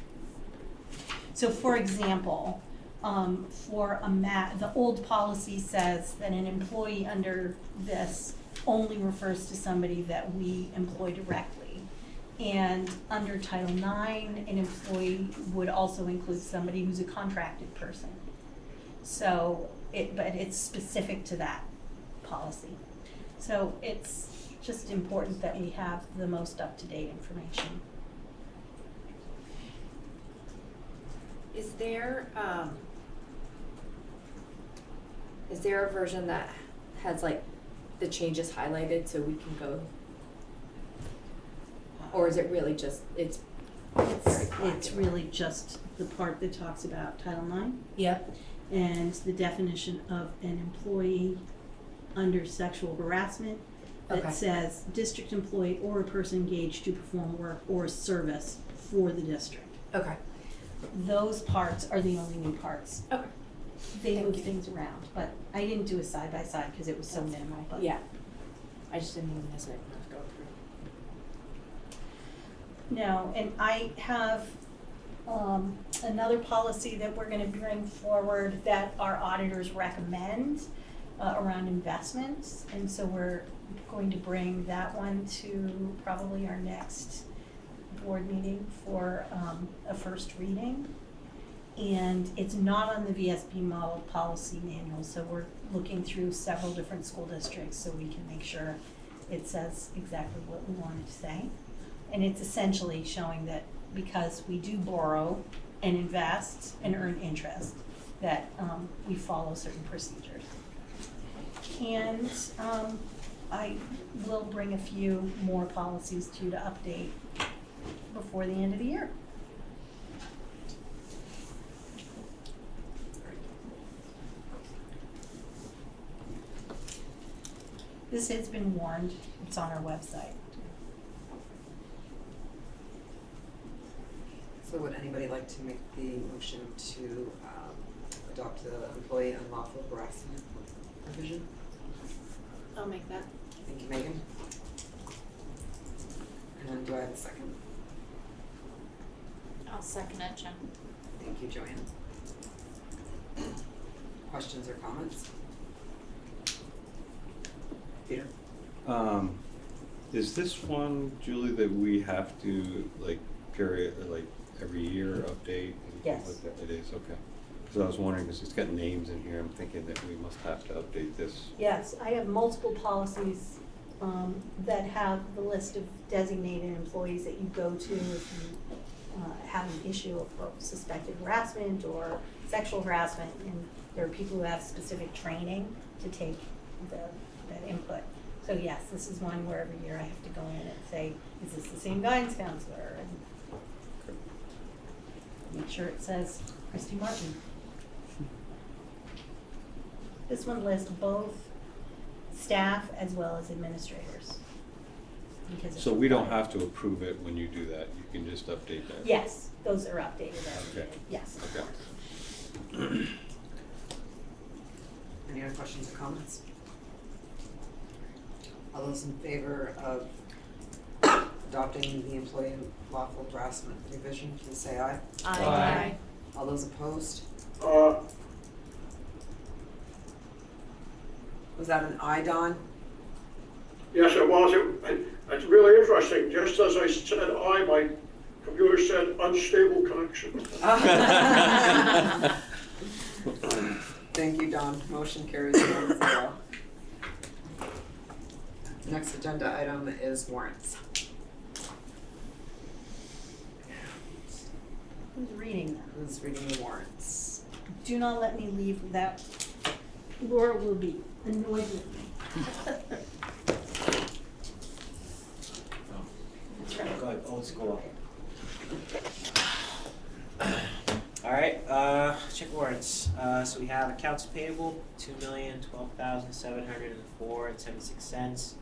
Speaker 2: So for example, the old policy says that an employee under this only refers to somebody that we employ directly. And under Title IX, an employee would also include somebody who's a contracted person. So but it's specific to that policy. So it's just important that we have the most up-to-date information.
Speaker 14: Is there a version that has like the changes highlighted so we can go? Or is it really just, it's
Speaker 2: really just the part that talks about Title IX.
Speaker 14: Yep.
Speaker 2: And the definition of an employee under sexual harassment that says district employee or a person engaged to perform work or service for the district.
Speaker 14: Okay.
Speaker 2: Those parts are the only new parts.
Speaker 14: Okay.
Speaker 2: They move things around, but I didn't do a side by side because it was so minimal. But
Speaker 14: Yeah. I just didn't even miss it. Go through.
Speaker 2: No, and I have another policy that we're gonna bring forward that our auditors recommend around investments. And so we're going to bring that one to probably our next board meeting for a first reading. And it's not on the VSB model policy manual, so we're looking through several different school districts so we can make sure it says exactly what we want it to say. And it's essentially showing that because we do borrow and invest and earn interest, that we follow certain procedures. And I will bring a few more policies to you to update before the end of the year. This has been warned, it's on our website.
Speaker 1: So would anybody like to make the motion to adopt the employee unlawful harassment provision?
Speaker 8: I'll make that.
Speaker 1: Thank you, Megan. And do I have a second?
Speaker 11: I'll second it, Jen.
Speaker 1: Thank you, Joanne. Questions or comments? Peter?
Speaker 9: Is this one, Julie, that we have to like every year update?
Speaker 2: Yes.
Speaker 9: Like that? It is, okay. So I was wondering, because it's got names in here, I'm thinking that we must have to update this.
Speaker 2: Yes, I have multiple policies that have the list of designated employees that you go to if you have an issue of suspected harassment or sexual harassment, and there are people who have specific training to take that input. So yes, this is one where every year I have to go in and say, is this the same guidance counselor? And make sure it says Christy Martin. This one lists both staff as well as administrators. Because
Speaker 9: So we don't have to approve it when you do that, you can just update that?
Speaker 2: Yes, those are updated every year,
Speaker 9: Okay.
Speaker 2: yes.
Speaker 9: Okay.
Speaker 1: Any other questions or comments? All those in favor of adopting the employee unlawful harassment provision, please say aye.
Speaker 8: Aye.
Speaker 1: All those opposed? Was that an aye, Don?
Speaker 5: Yes, it was. It's really interesting. Just as I said aye, my computer said unstable connection.
Speaker 1: Thank you, Don. Motion carries 1-0. Next agenda item is warrants.
Speaker 2: Who's reading them?
Speaker 1: Who's reading the warrants?
Speaker 2: Do not let me leave without, Laura will be annoyed with me.
Speaker 7: That's right. Going old school. All right, check warrants. So we have accounts payable, $2,012,704.76.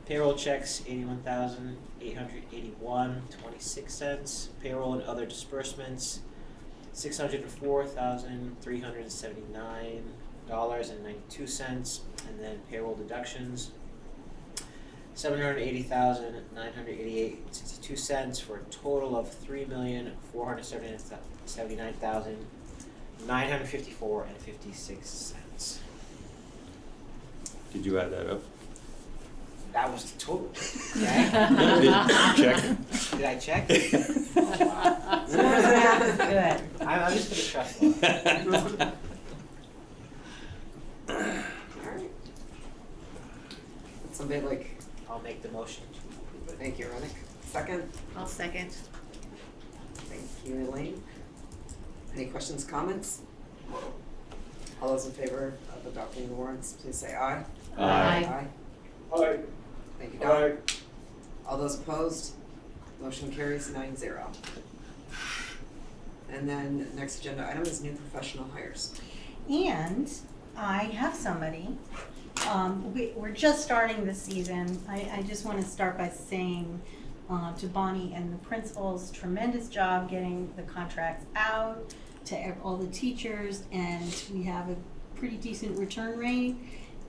Speaker 7: Payroll checks, $81,881.26. Payroll and other disbursements, $604,379.92. And then payroll deductions, $780,988.62 for a total of $3,479,954.56.
Speaker 9: Did you add that up?
Speaker 7: That was the total.
Speaker 9: Check.
Speaker 7: Did I check?
Speaker 2: Good.
Speaker 7: I'm just gonna trust Laura.
Speaker 1: Alright. Would somebody like,
Speaker 7: I'll make the motion to approve it.
Speaker 1: thank you, Renick. Second?
Speaker 11: I'll second.
Speaker 1: Thank you, Elaine. Any questions, comments? All those in favor of adopting the warrants, please say aye.
Speaker 11: Aye.
Speaker 5: Aye.
Speaker 1: Thank you, Don. All those opposed? Motion carries 9-0. And then next agenda item is new professional hires.
Speaker 2: And I have somebody, we're just starting this season. I just want to start by saying to Bonnie and the principals, tremendous job getting the contracts out to all the teachers, and we have a pretty decent return rate.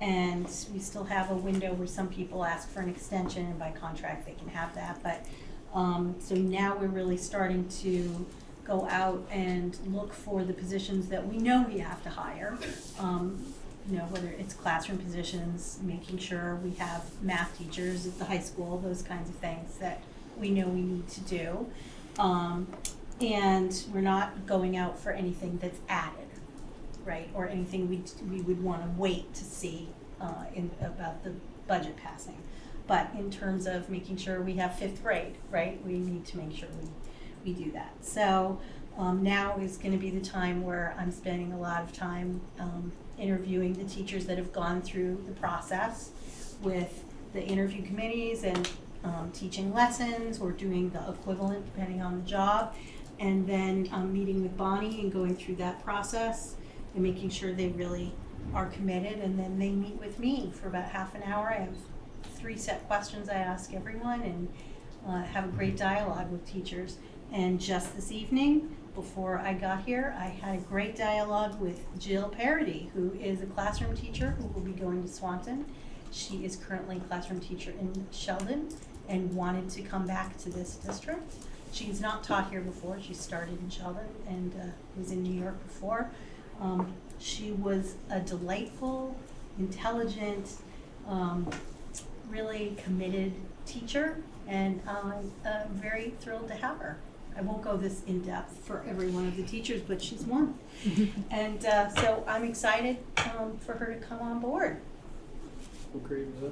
Speaker 2: And we still have a window where some people ask for an extension, and by contract they can have that. But so now we're really starting to go out and look for the positions that we know we have to hire. You know, whether it's classroom positions, making sure we have math teachers at the high school, those kinds of things that we know we need to do. And we're not going out for anything that's added, right? Or anything we would want to wait to see about the budget passing. But in terms of making sure we have 5th grade, right? We need to make sure we do that. So now is going to be the time where I'm spending a lot of time interviewing the teachers that have gone through the process with the interview committees and teaching lessons or doing the equivalent depending on the job, and then meeting with Bonnie and going through that process and making sure they really are committed, and then they meet with me for about half an hour. I have 3 set questions I ask everyone, and have a great dialogue with teachers. And just this evening, before I got here, I had a great dialogue with Jill Parody, who is a classroom teacher who will be going to Swanton. She is currently a classroom teacher in Sheldon and wanted to come back to this district. She's not taught here before. She started in Sheldon and was in New York before. She was a delightful, intelligent, really committed teacher, and I'm very thrilled to have her. I won't go this in depth for every one of the teachers, but she's one. And so I'm excited for her to come on board.
Speaker 9: What grade was that?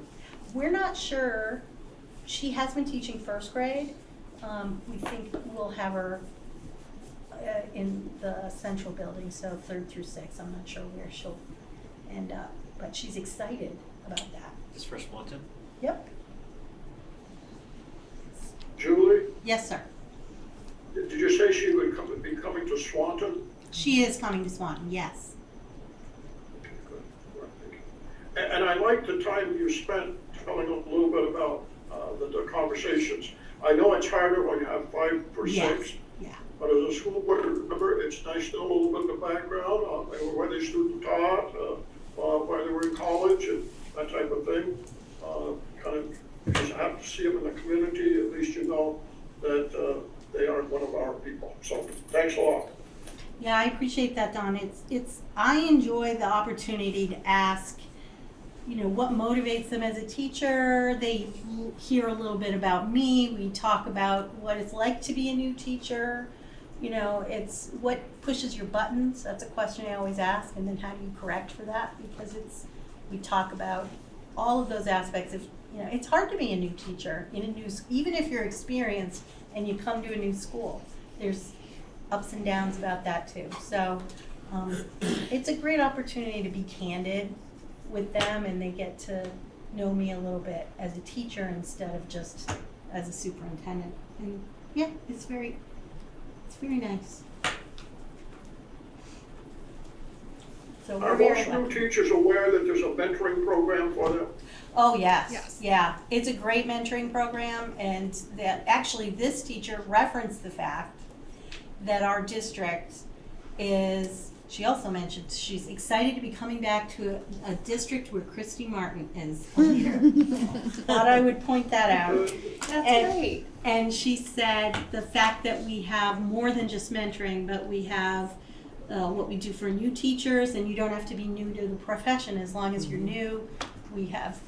Speaker 2: We're not sure. She has been teaching first grade. We think we'll have her in the central building, so 3rd through 6th. I'm not sure where she'll end up, but she's excited about that.
Speaker 7: This for Swanton?
Speaker 2: Yep.
Speaker 5: Julie,
Speaker 2: Yes, sir.
Speaker 5: did you say she would be coming to Swanton?
Speaker 2: She is coming to Swanton, yes.
Speaker 5: Okay, good. Well, thank you. And I like the time you spent telling a little bit about the conversations. I know it's harder when you have 5 or 6.
Speaker 2: Yes. Yeah.
Speaker 5: But as a school board member, it's nice to know a little bit of the background, where the student taught, where they were in college, and that type of thing. Kind of, because I have to see them in the community, at least you know that they are one of our people. So thanks a lot.
Speaker 2: Yeah, I appreciate that, Don. I enjoy the opportunity to ask, what motivates them as a teacher. They hear a little bit about me. We talk about what it's like to be a new teacher. It's what pushes your buttons. That's a question I always ask, and then how do you correct for that? Because we talk about all of those aspects of, it's hard to be a new teacher in a new, even if you're experienced and you come to a new school. There's ups and downs about that too. So it's a great opportunity to be candid with them, and they get to know me a little bit as a teacher instead of just as a superintendent. And yeah, it's very nice. So we're
Speaker 5: Are
Speaker 2: very
Speaker 5: most new
Speaker 2: lucky.
Speaker 5: teachers aware that there's a mentoring program for them?
Speaker 2: Oh, yes.
Speaker 4: Yes.
Speaker 2: Yeah, it's a great mentoring program, and that actually this teacher referenced the fact that our district is, she also mentioned she's excited to be coming back to a district where Christy Martin is a leader. Thought I would point that out.
Speaker 14: That's great.
Speaker 2: And she said the fact that we have more than just mentoring, but we have what we do for new teachers, and you don't have to be new to the profession as long as you're new. We have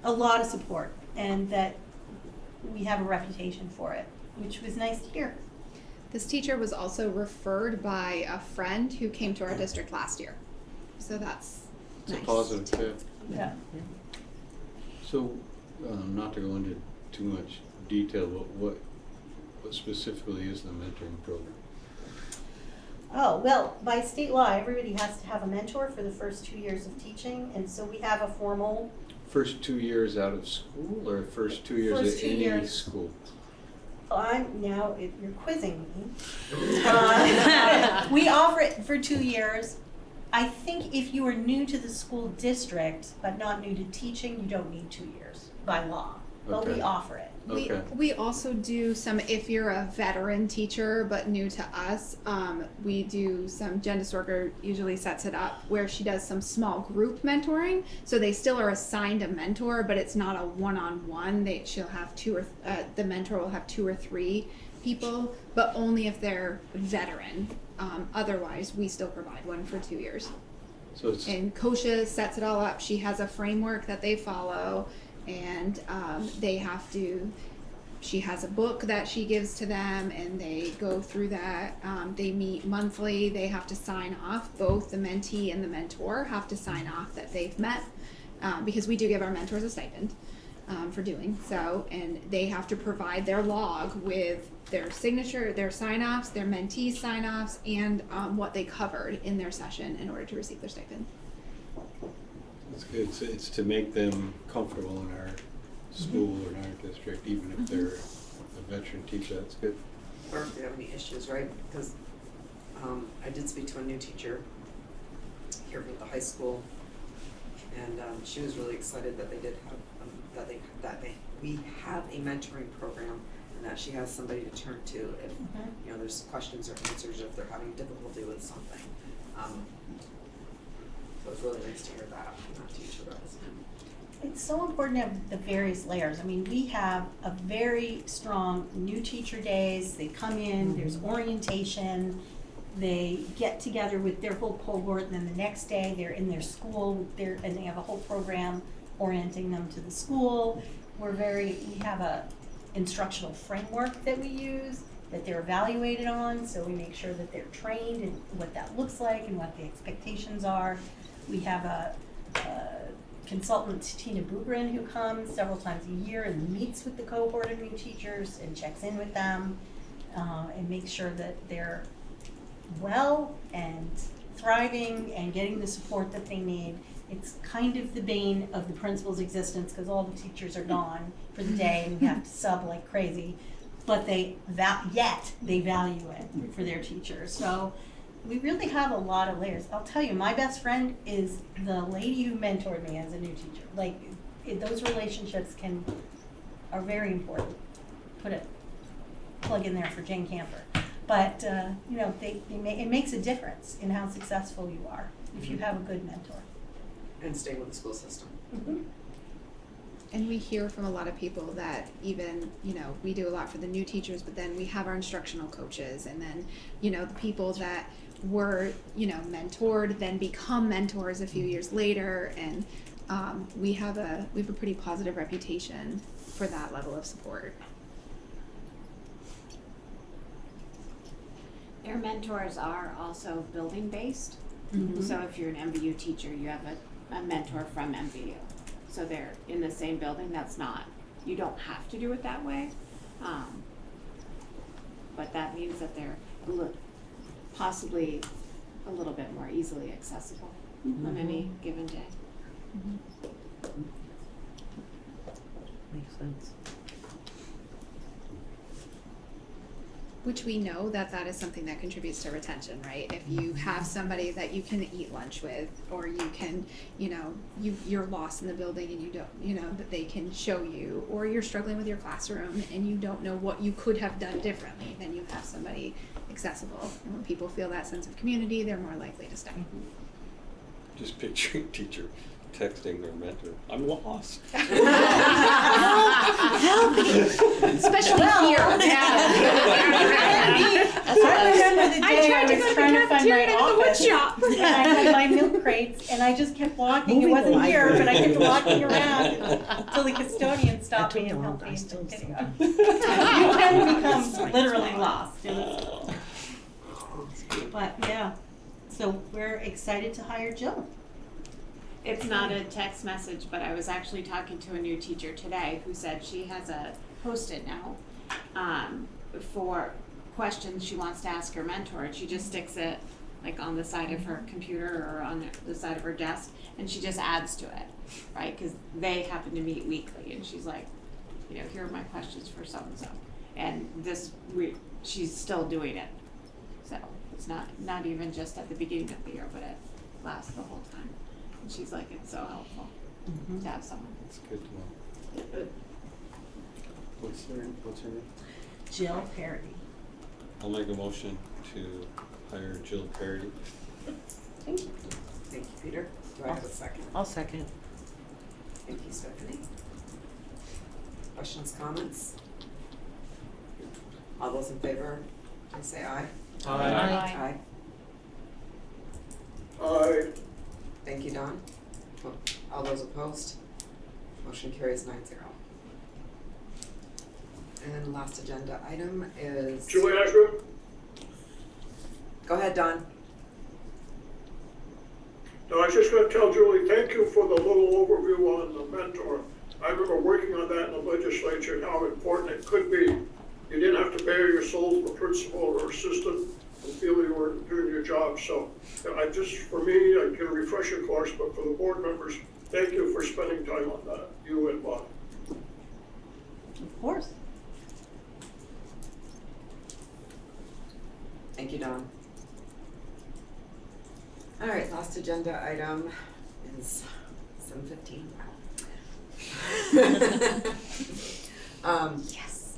Speaker 2: a lot of support, and that we have a reputation for it, which was nice to hear.
Speaker 4: This teacher was also referred by a friend who came to our district last year. So that's
Speaker 9: It's
Speaker 4: nice.
Speaker 9: a positive tip.
Speaker 2: Yeah.
Speaker 9: So, not to go into too much detail, but what specifically is the mentoring program?
Speaker 2: Oh, well, by state law, everybody has to have a mentor for the first 2 years of teaching, and so we have a formal,
Speaker 9: First 2 years out of school, or first 2 years
Speaker 2: First
Speaker 9: at
Speaker 2: 2
Speaker 9: any
Speaker 2: years.
Speaker 9: school?
Speaker 2: you're quizzing me. We offer it for 2 years. I think if you are new to the school district, but not new to teaching, you don't need 2 years by law, but we
Speaker 9: Okay.
Speaker 2: offer it.
Speaker 4: We also do some, if you're a veteran teacher but new to us, we do some, Jen DeStorker usually sets it up where she does some small group mentoring. So they still are assigned a mentor, but it's not a one-on-one. She'll have the mentor will have 2 or 3 people, but only if they're veteran. Otherwise, we still provide one for 2 years.
Speaker 9: So it's
Speaker 4: And Kosha sets it all up. She has a framework that they follow, and she has a book that she gives to them, and they go through that. They meet monthly. They have to sign off. Both the mentee and the mentor have to sign off that they've met, because we do give our mentors a stipend. for doing so, and they have to provide their log with their signature, their sign-offs, their mentees' sign-offs, and what they covered in their session in order to receive their stipend.
Speaker 9: It's good. It's to make them comfortable in our school or in our district, even if they're a veteran teacher. That's good.
Speaker 1: Or if they have any issues, right? Because I did speak to a new teacher here from the high school, and she was really excited that they did have we have a mentoring program, and that she has somebody to turn to if you know there's questions or answers, or if they're having difficulty with something. So it's really nice to hear that from that teacher.
Speaker 2: It's so important to have the various layers. I mean, we have a very strong new teacher days. They come in, there's orientation, they get together with their whole cohort, and then the next day they're in their school, and they have a whole program orienting them to the school. We have a instructional framework that we use that they're evaluated on, so we make sure that they're trained in what that looks like and what the expectations are. We have a consultant, Tina Bubrin, who comes several times a year and meets with the cohort of new teachers and checks in with them and makes sure that they're well and thriving and getting the support that they need. It's kind of the bane of the principal's existence because all the teachers are gone for the day and we have to sub like crazy, but they value it for their teachers. So we really have a lot of layers. I'll tell you, my best friend is the lady who mentored me as a new teacher. Like, those relationships are very important. Put a plug in there for Jane Camper. But, you know, it makes a difference in how successful you are if you have a good mentor.
Speaker 1: And stay with the school system.
Speaker 4: And we hear from a lot of people that even, you know, we do a lot for the new teachers, but then we have our instructional coaches, and then, you know, the people that were, you know, mentored then become mentors a few years later, and we have a pretty positive reputation for that level of support.
Speaker 8: Their mentors are also building based. So if you're an MVU teacher, you have a mentor from MVU. So they're in the same building. You don't have to do it that way. But that means that they're possibly a little bit more easily accessible on any given day.
Speaker 3: Makes sense.
Speaker 4: Which we know that is something that contributes to retention, right? If you have somebody that you can eat lunch with, or you can, you know, you're lost in the building and you don't, you know, that they can show you, or you're struggling with your classroom and you don't know what you could have done differently, then you have somebody accessible. And when people feel that sense of community, they're more likely to stay.
Speaker 9: Just picturing teacher texting their mentor, "I'm lost."
Speaker 4: Help me! Especially here.
Speaker 2: I remember the day I was trying to find my office,
Speaker 4: shop.
Speaker 2: and I had my milk crates, and I just kept walking. It wasn't here, but I kept walking around until the custodian stopped me and helped me. You can become literally lost. But yeah, so we're excited to hire Jill.
Speaker 8: It's not a text message, but I was actually talking to a new teacher today who said she has a Post-it note for questions she wants to ask her mentor, and she just sticks it like on the side of her computer or on the side of her desk, and she just adds to it, right? Because they happen to meet weekly, and she's like, you know, here are my questions for so and so, and she's still doing it, so it's not even just at the beginning of the year, but it lasts the whole time. And she's like, it's so helpful to have someone.
Speaker 9: It's good to know. What's her name?
Speaker 2: Jill Parody.
Speaker 9: I'll make a motion to hire Jill Parody.
Speaker 2: Thank you.
Speaker 1: Thank you, Peter. Do I have a second?
Speaker 3: I'll second.
Speaker 1: Thank you, Stephanie. Questions, comments? All those in favor, please say aye.
Speaker 3: Aye.
Speaker 5: Aye.
Speaker 1: Thank you, Don. All those opposed? Motion carries 9-0. And last agenda item is...
Speaker 5: Julie Ashburn?
Speaker 1: Go ahead, Don.
Speaker 5: No, I was just going to tell Julie, thank you for the little overview on the mentor. I remember working on that in the legislature and how important it could be. You didn't have to bare your soul to a principal or assistant and feel you were doing your job. So for me, I get a refresher course, but for the board members, thank you for spending time on that, you and Bob.
Speaker 2: Of course.
Speaker 1: Thank you, Don. All right, last agenda item is 7:15.
Speaker 11: Yes.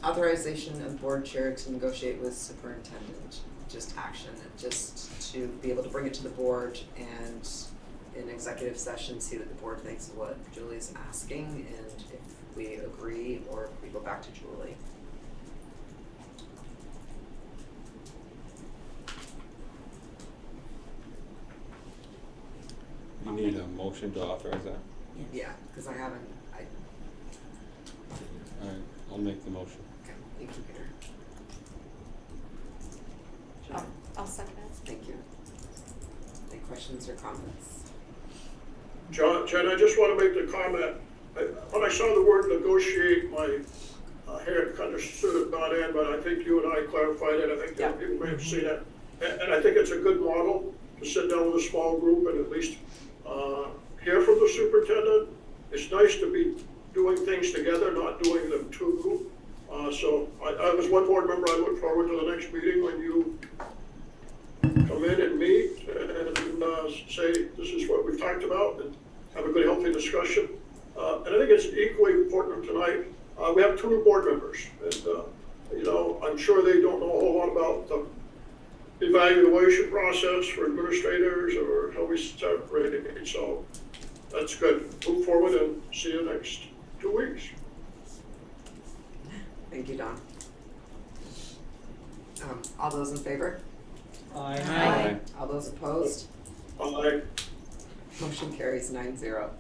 Speaker 1: Authorization of board chair to negotiate with superintendent, just action, just to be able to bring it to the board and in executive session, see what the board thinks of what Julie's asking and if we agree or if we go back to Julie.
Speaker 9: You need a motion to authorize that?
Speaker 1: Yeah, because I haven't,
Speaker 9: All right, I'll make the motion.
Speaker 1: okay, thank you, Peter.
Speaker 11: I'll second it.
Speaker 1: Thank you. Any questions or comments?
Speaker 5: Jen, I just want to make the comment. When I saw the word negotiate, my hair kind of stood on end, but I think you and I clarified it. I think that people may have seen it. And I think it's a good model to sit down with a small group and at least hear from the superintendent. It's nice to be doing things together, not doing them too. So I was one board member. I look forward to the next meeting when you come in and meet and say this is what we've talked about and have a good healthy discussion. And I think it's equally important tonight. We have 2 new board members, and you know, I'm sure they don't know a whole lot about the evaluation process for administrators or how we start grading. So that's good. Move forward and see you next 2 weeks.
Speaker 1: Thank you, Don. All those in favor?
Speaker 10: Aye.
Speaker 9: Aye.
Speaker 1: All those opposed?
Speaker 5: Aye.
Speaker 1: Motion carries 9-0. All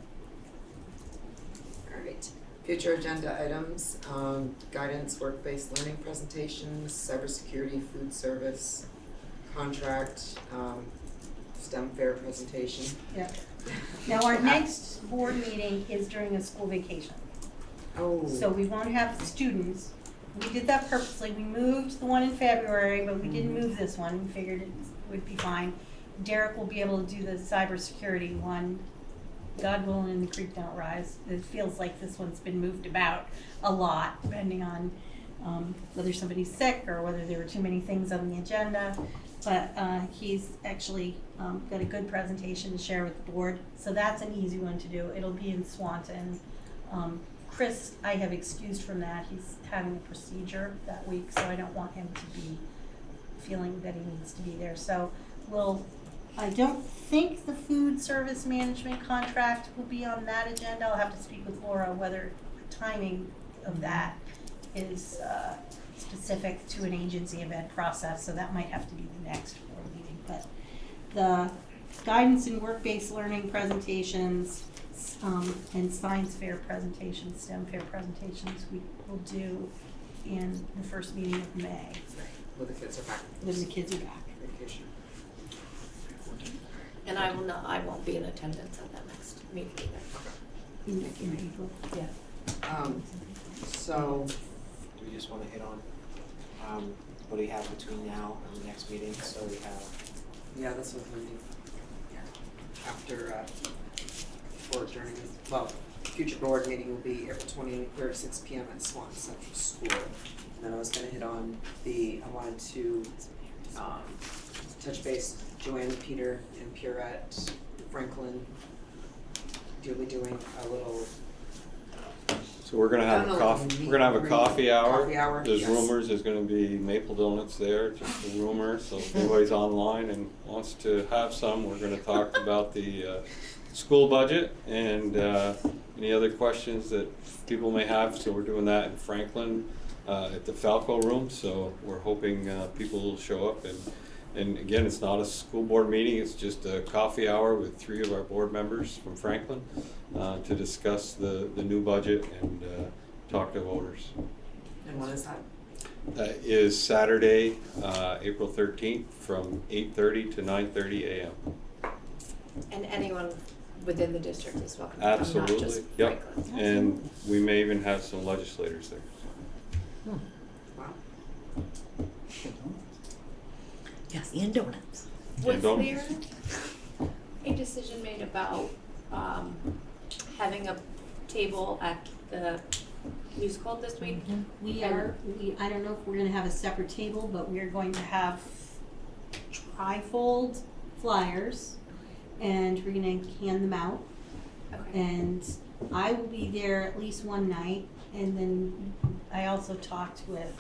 Speaker 1: right, future agenda items, guidance, work-based learning presentations, cybersecurity, food service, contract, STEM fair presentation.
Speaker 2: Yeah. Now, our next board meeting is during a school vacation.
Speaker 1: Oh.
Speaker 2: So we won't have students. We did that purposely. We moved the one in February, but we didn't move this one. We figured it would be fine. Derek will be able to do the cybersecurity one. God willing, the creek don't rise. It feels like this one's been moved about a lot, depending on whether somebody's sick or whether there were too many things on the agenda. But he's actually got a good presentation to share with the board. So that's an easy one to do. It'll be in Swanton. Chris, I have excused from that. He's having a procedure that week, so I don't want him to be feeling that he needs to be there. So I don't think the food service management contract will be on that agenda. I'll have to speak with Laura whether the timing of that is specific to an agency event process, so that might have to be the next board meeting. But the guidance and work-based learning presentations and science fair presentations, STEM fair presentations, we will do in the first meeting of May.
Speaker 1: Right, when the kids are back.
Speaker 2: When the kids are back.
Speaker 1: Vacation.
Speaker 14: And I won't be in attendance at that next meeting either.
Speaker 2: In April.
Speaker 14: Yeah.
Speaker 1: So,
Speaker 7: Do we just wanna hit on, what do we have between now and the next meeting, so we have,
Speaker 1: yeah, this was when you, yeah, after, or during, well, future board meeting will be April 23rd, 6 p.m. at Swan Central School. And then I was gonna hit on I wanted to, touch base, Joanne, Peter, and Pierrette, Franklin, Julie doing a little.
Speaker 9: So we're gonna have a coffee, we're gonna have a coffee hour.
Speaker 1: Coffee hour,
Speaker 9: There's
Speaker 1: yes.
Speaker 9: rumors there's gonna be maple donuts there, just a rumor, so if anybody's online and wants to have some, we're gonna talk about the school budget and any other questions that people may have. So we're doing that in Franklin at the Falco room, so we're hoping people will show up. And again, it's not a school board meeting, it's just a coffee hour with 3 of our board members from Franklin to discuss the new budget and talk to voters.
Speaker 1: And when is that?
Speaker 9: That is Saturday, April 13th from 8:30 to 9:30 a.m.
Speaker 14: And anyone within the district is welcome to come, not
Speaker 9: Absolutely,
Speaker 14: just
Speaker 9: yep.
Speaker 14: Franklin.
Speaker 9: And we may even have some legislators there.
Speaker 1: Wow.
Speaker 3: Yes, and donuts.
Speaker 14: Was
Speaker 9: And don't-
Speaker 14: there a decision made about having a table at the musical this week?
Speaker 2: I don't know if we're gonna have a separate table, but we're going to have trifold flyers, and we're gonna hand them out.
Speaker 14: Okay.
Speaker 2: And I will be there at least one night, and then I also talked with,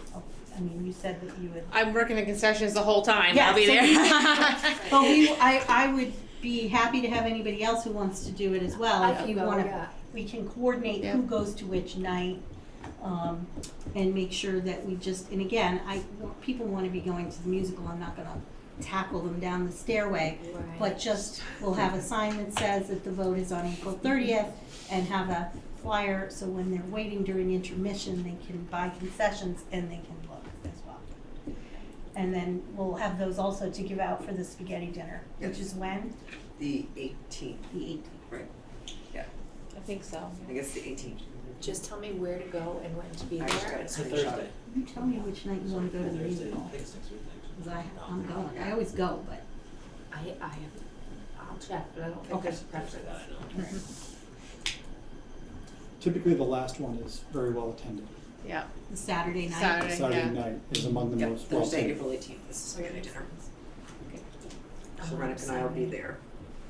Speaker 2: I mean, you said that you would.
Speaker 16: I'm working in concessions the whole time.
Speaker 2: Yeah,
Speaker 16: I'll be
Speaker 2: so
Speaker 16: there.
Speaker 2: But I would be happy to have anybody else who wants to do it as well, if you wanna, we can coordinate who goes to which night, and make sure that we just, and again, people wanna be going to the musical, I'm not gonna tackle them down the stairway,
Speaker 14: Right.
Speaker 2: but just, we'll have a sign that says that the vote is on April 30th, and have a flyer, so when they're waiting during intermission, they can buy concessions and they can look as well. And then we'll have those also to give out for the spaghetti dinner, which is when?
Speaker 1: The 18th,
Speaker 2: The 18th.
Speaker 1: right? Yeah,
Speaker 16: I think so.
Speaker 1: I guess the 18th.
Speaker 14: Just tell me where to go and when to be
Speaker 1: I just
Speaker 14: there.
Speaker 1: got
Speaker 7: It's a
Speaker 1: screenshot.
Speaker 7: Thursday.
Speaker 2: You tell me which night you wanna go to the musical,
Speaker 7: I think it's next week.
Speaker 2: 'cause I'm going, I always go, but.
Speaker 14: I'll check, but I don't think
Speaker 2: Okay.
Speaker 14: there's a preference.
Speaker 6: Typically, the last one is very well attended.
Speaker 16: Yeah.
Speaker 2: The Saturday night.
Speaker 16: Saturday.
Speaker 6: Saturday
Speaker 16: Yeah.
Speaker 6: night is among the
Speaker 1: Yep,
Speaker 6: most well
Speaker 1: Thursday,
Speaker 6: attended.
Speaker 1: April 18th, this is spaghetti dinner. So
Speaker 14: Oh,
Speaker 1: Renica and I will be
Speaker 14: Saturday.
Speaker 1: there,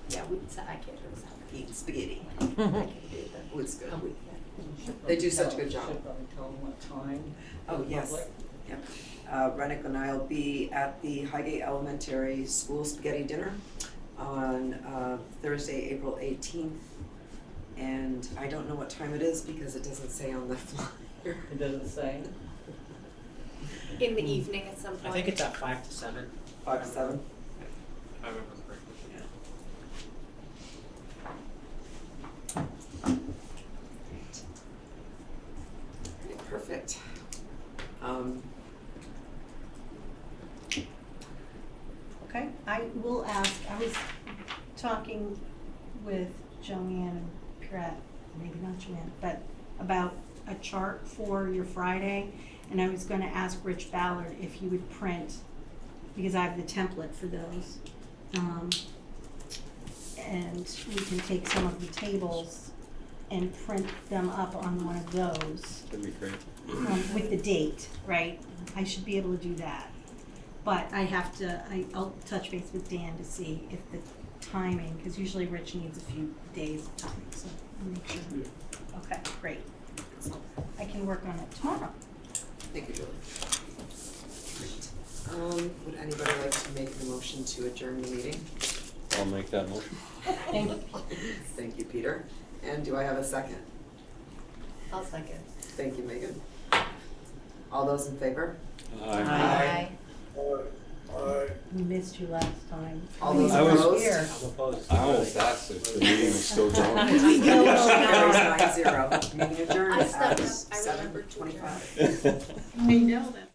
Speaker 14: Yeah, I can't do it Saturday.
Speaker 1: eating spaghetti.
Speaker 14: I can do that.
Speaker 1: Oh, it's good.
Speaker 14: A week.
Speaker 1: They do such a good job.
Speaker 10: Should probably tell them what time.
Speaker 1: Oh, yes.
Speaker 10: Public.
Speaker 1: Yep. Renica and I will be at the Highgate Elementary School Spaghetti Dinner on Thursday, April 18th. And I don't know what time it is because it doesn't say on the flyer.
Speaker 10: It doesn't say.
Speaker 14: In the evening at some point.
Speaker 7: I think it's at 5 to 7.
Speaker 1: 5 to 7.
Speaker 7: If I remember correctly.
Speaker 1: Right, perfect.
Speaker 2: Okay, I will ask, I was talking with Joanne and Pierrette, maybe not Joanne, but about a chart for your Friday, and I was gonna ask Rich Ballard if he would print, because I have the template for those. And we can take some of the tables and print them up on one of those.
Speaker 9: That'd be great.
Speaker 2: With the date, right? I should be able to do that. But I have to, I'll touch base with Dan to see if the timing, because usually Rich needs a few days of time, so I'll make sure. Okay, great. I can work on it tomorrow.
Speaker 1: Thank you, Julie. Great. Would anybody like to make a motion to adjourn the meeting?
Speaker 9: I'll make that motion.
Speaker 2: Thank you.
Speaker 1: Thank you, Peter. And do I have a second?
Speaker 14: I'll second.
Speaker 1: Thank you, Megan. All those in favor?
Speaker 14: Aye.
Speaker 2: We missed you last time.
Speaker 1: All those
Speaker 9: I was-
Speaker 1: opposed?
Speaker 2: Here.
Speaker 7: I'm opposed.
Speaker 9: I almost asked if the meeting was still going.
Speaker 1: No, carries 9-0. Meeting adjourned
Speaker 14: I stepped
Speaker 1: at
Speaker 14: up. I remembered to adjourn.
Speaker 1: 7:25.
Speaker 2: I know that.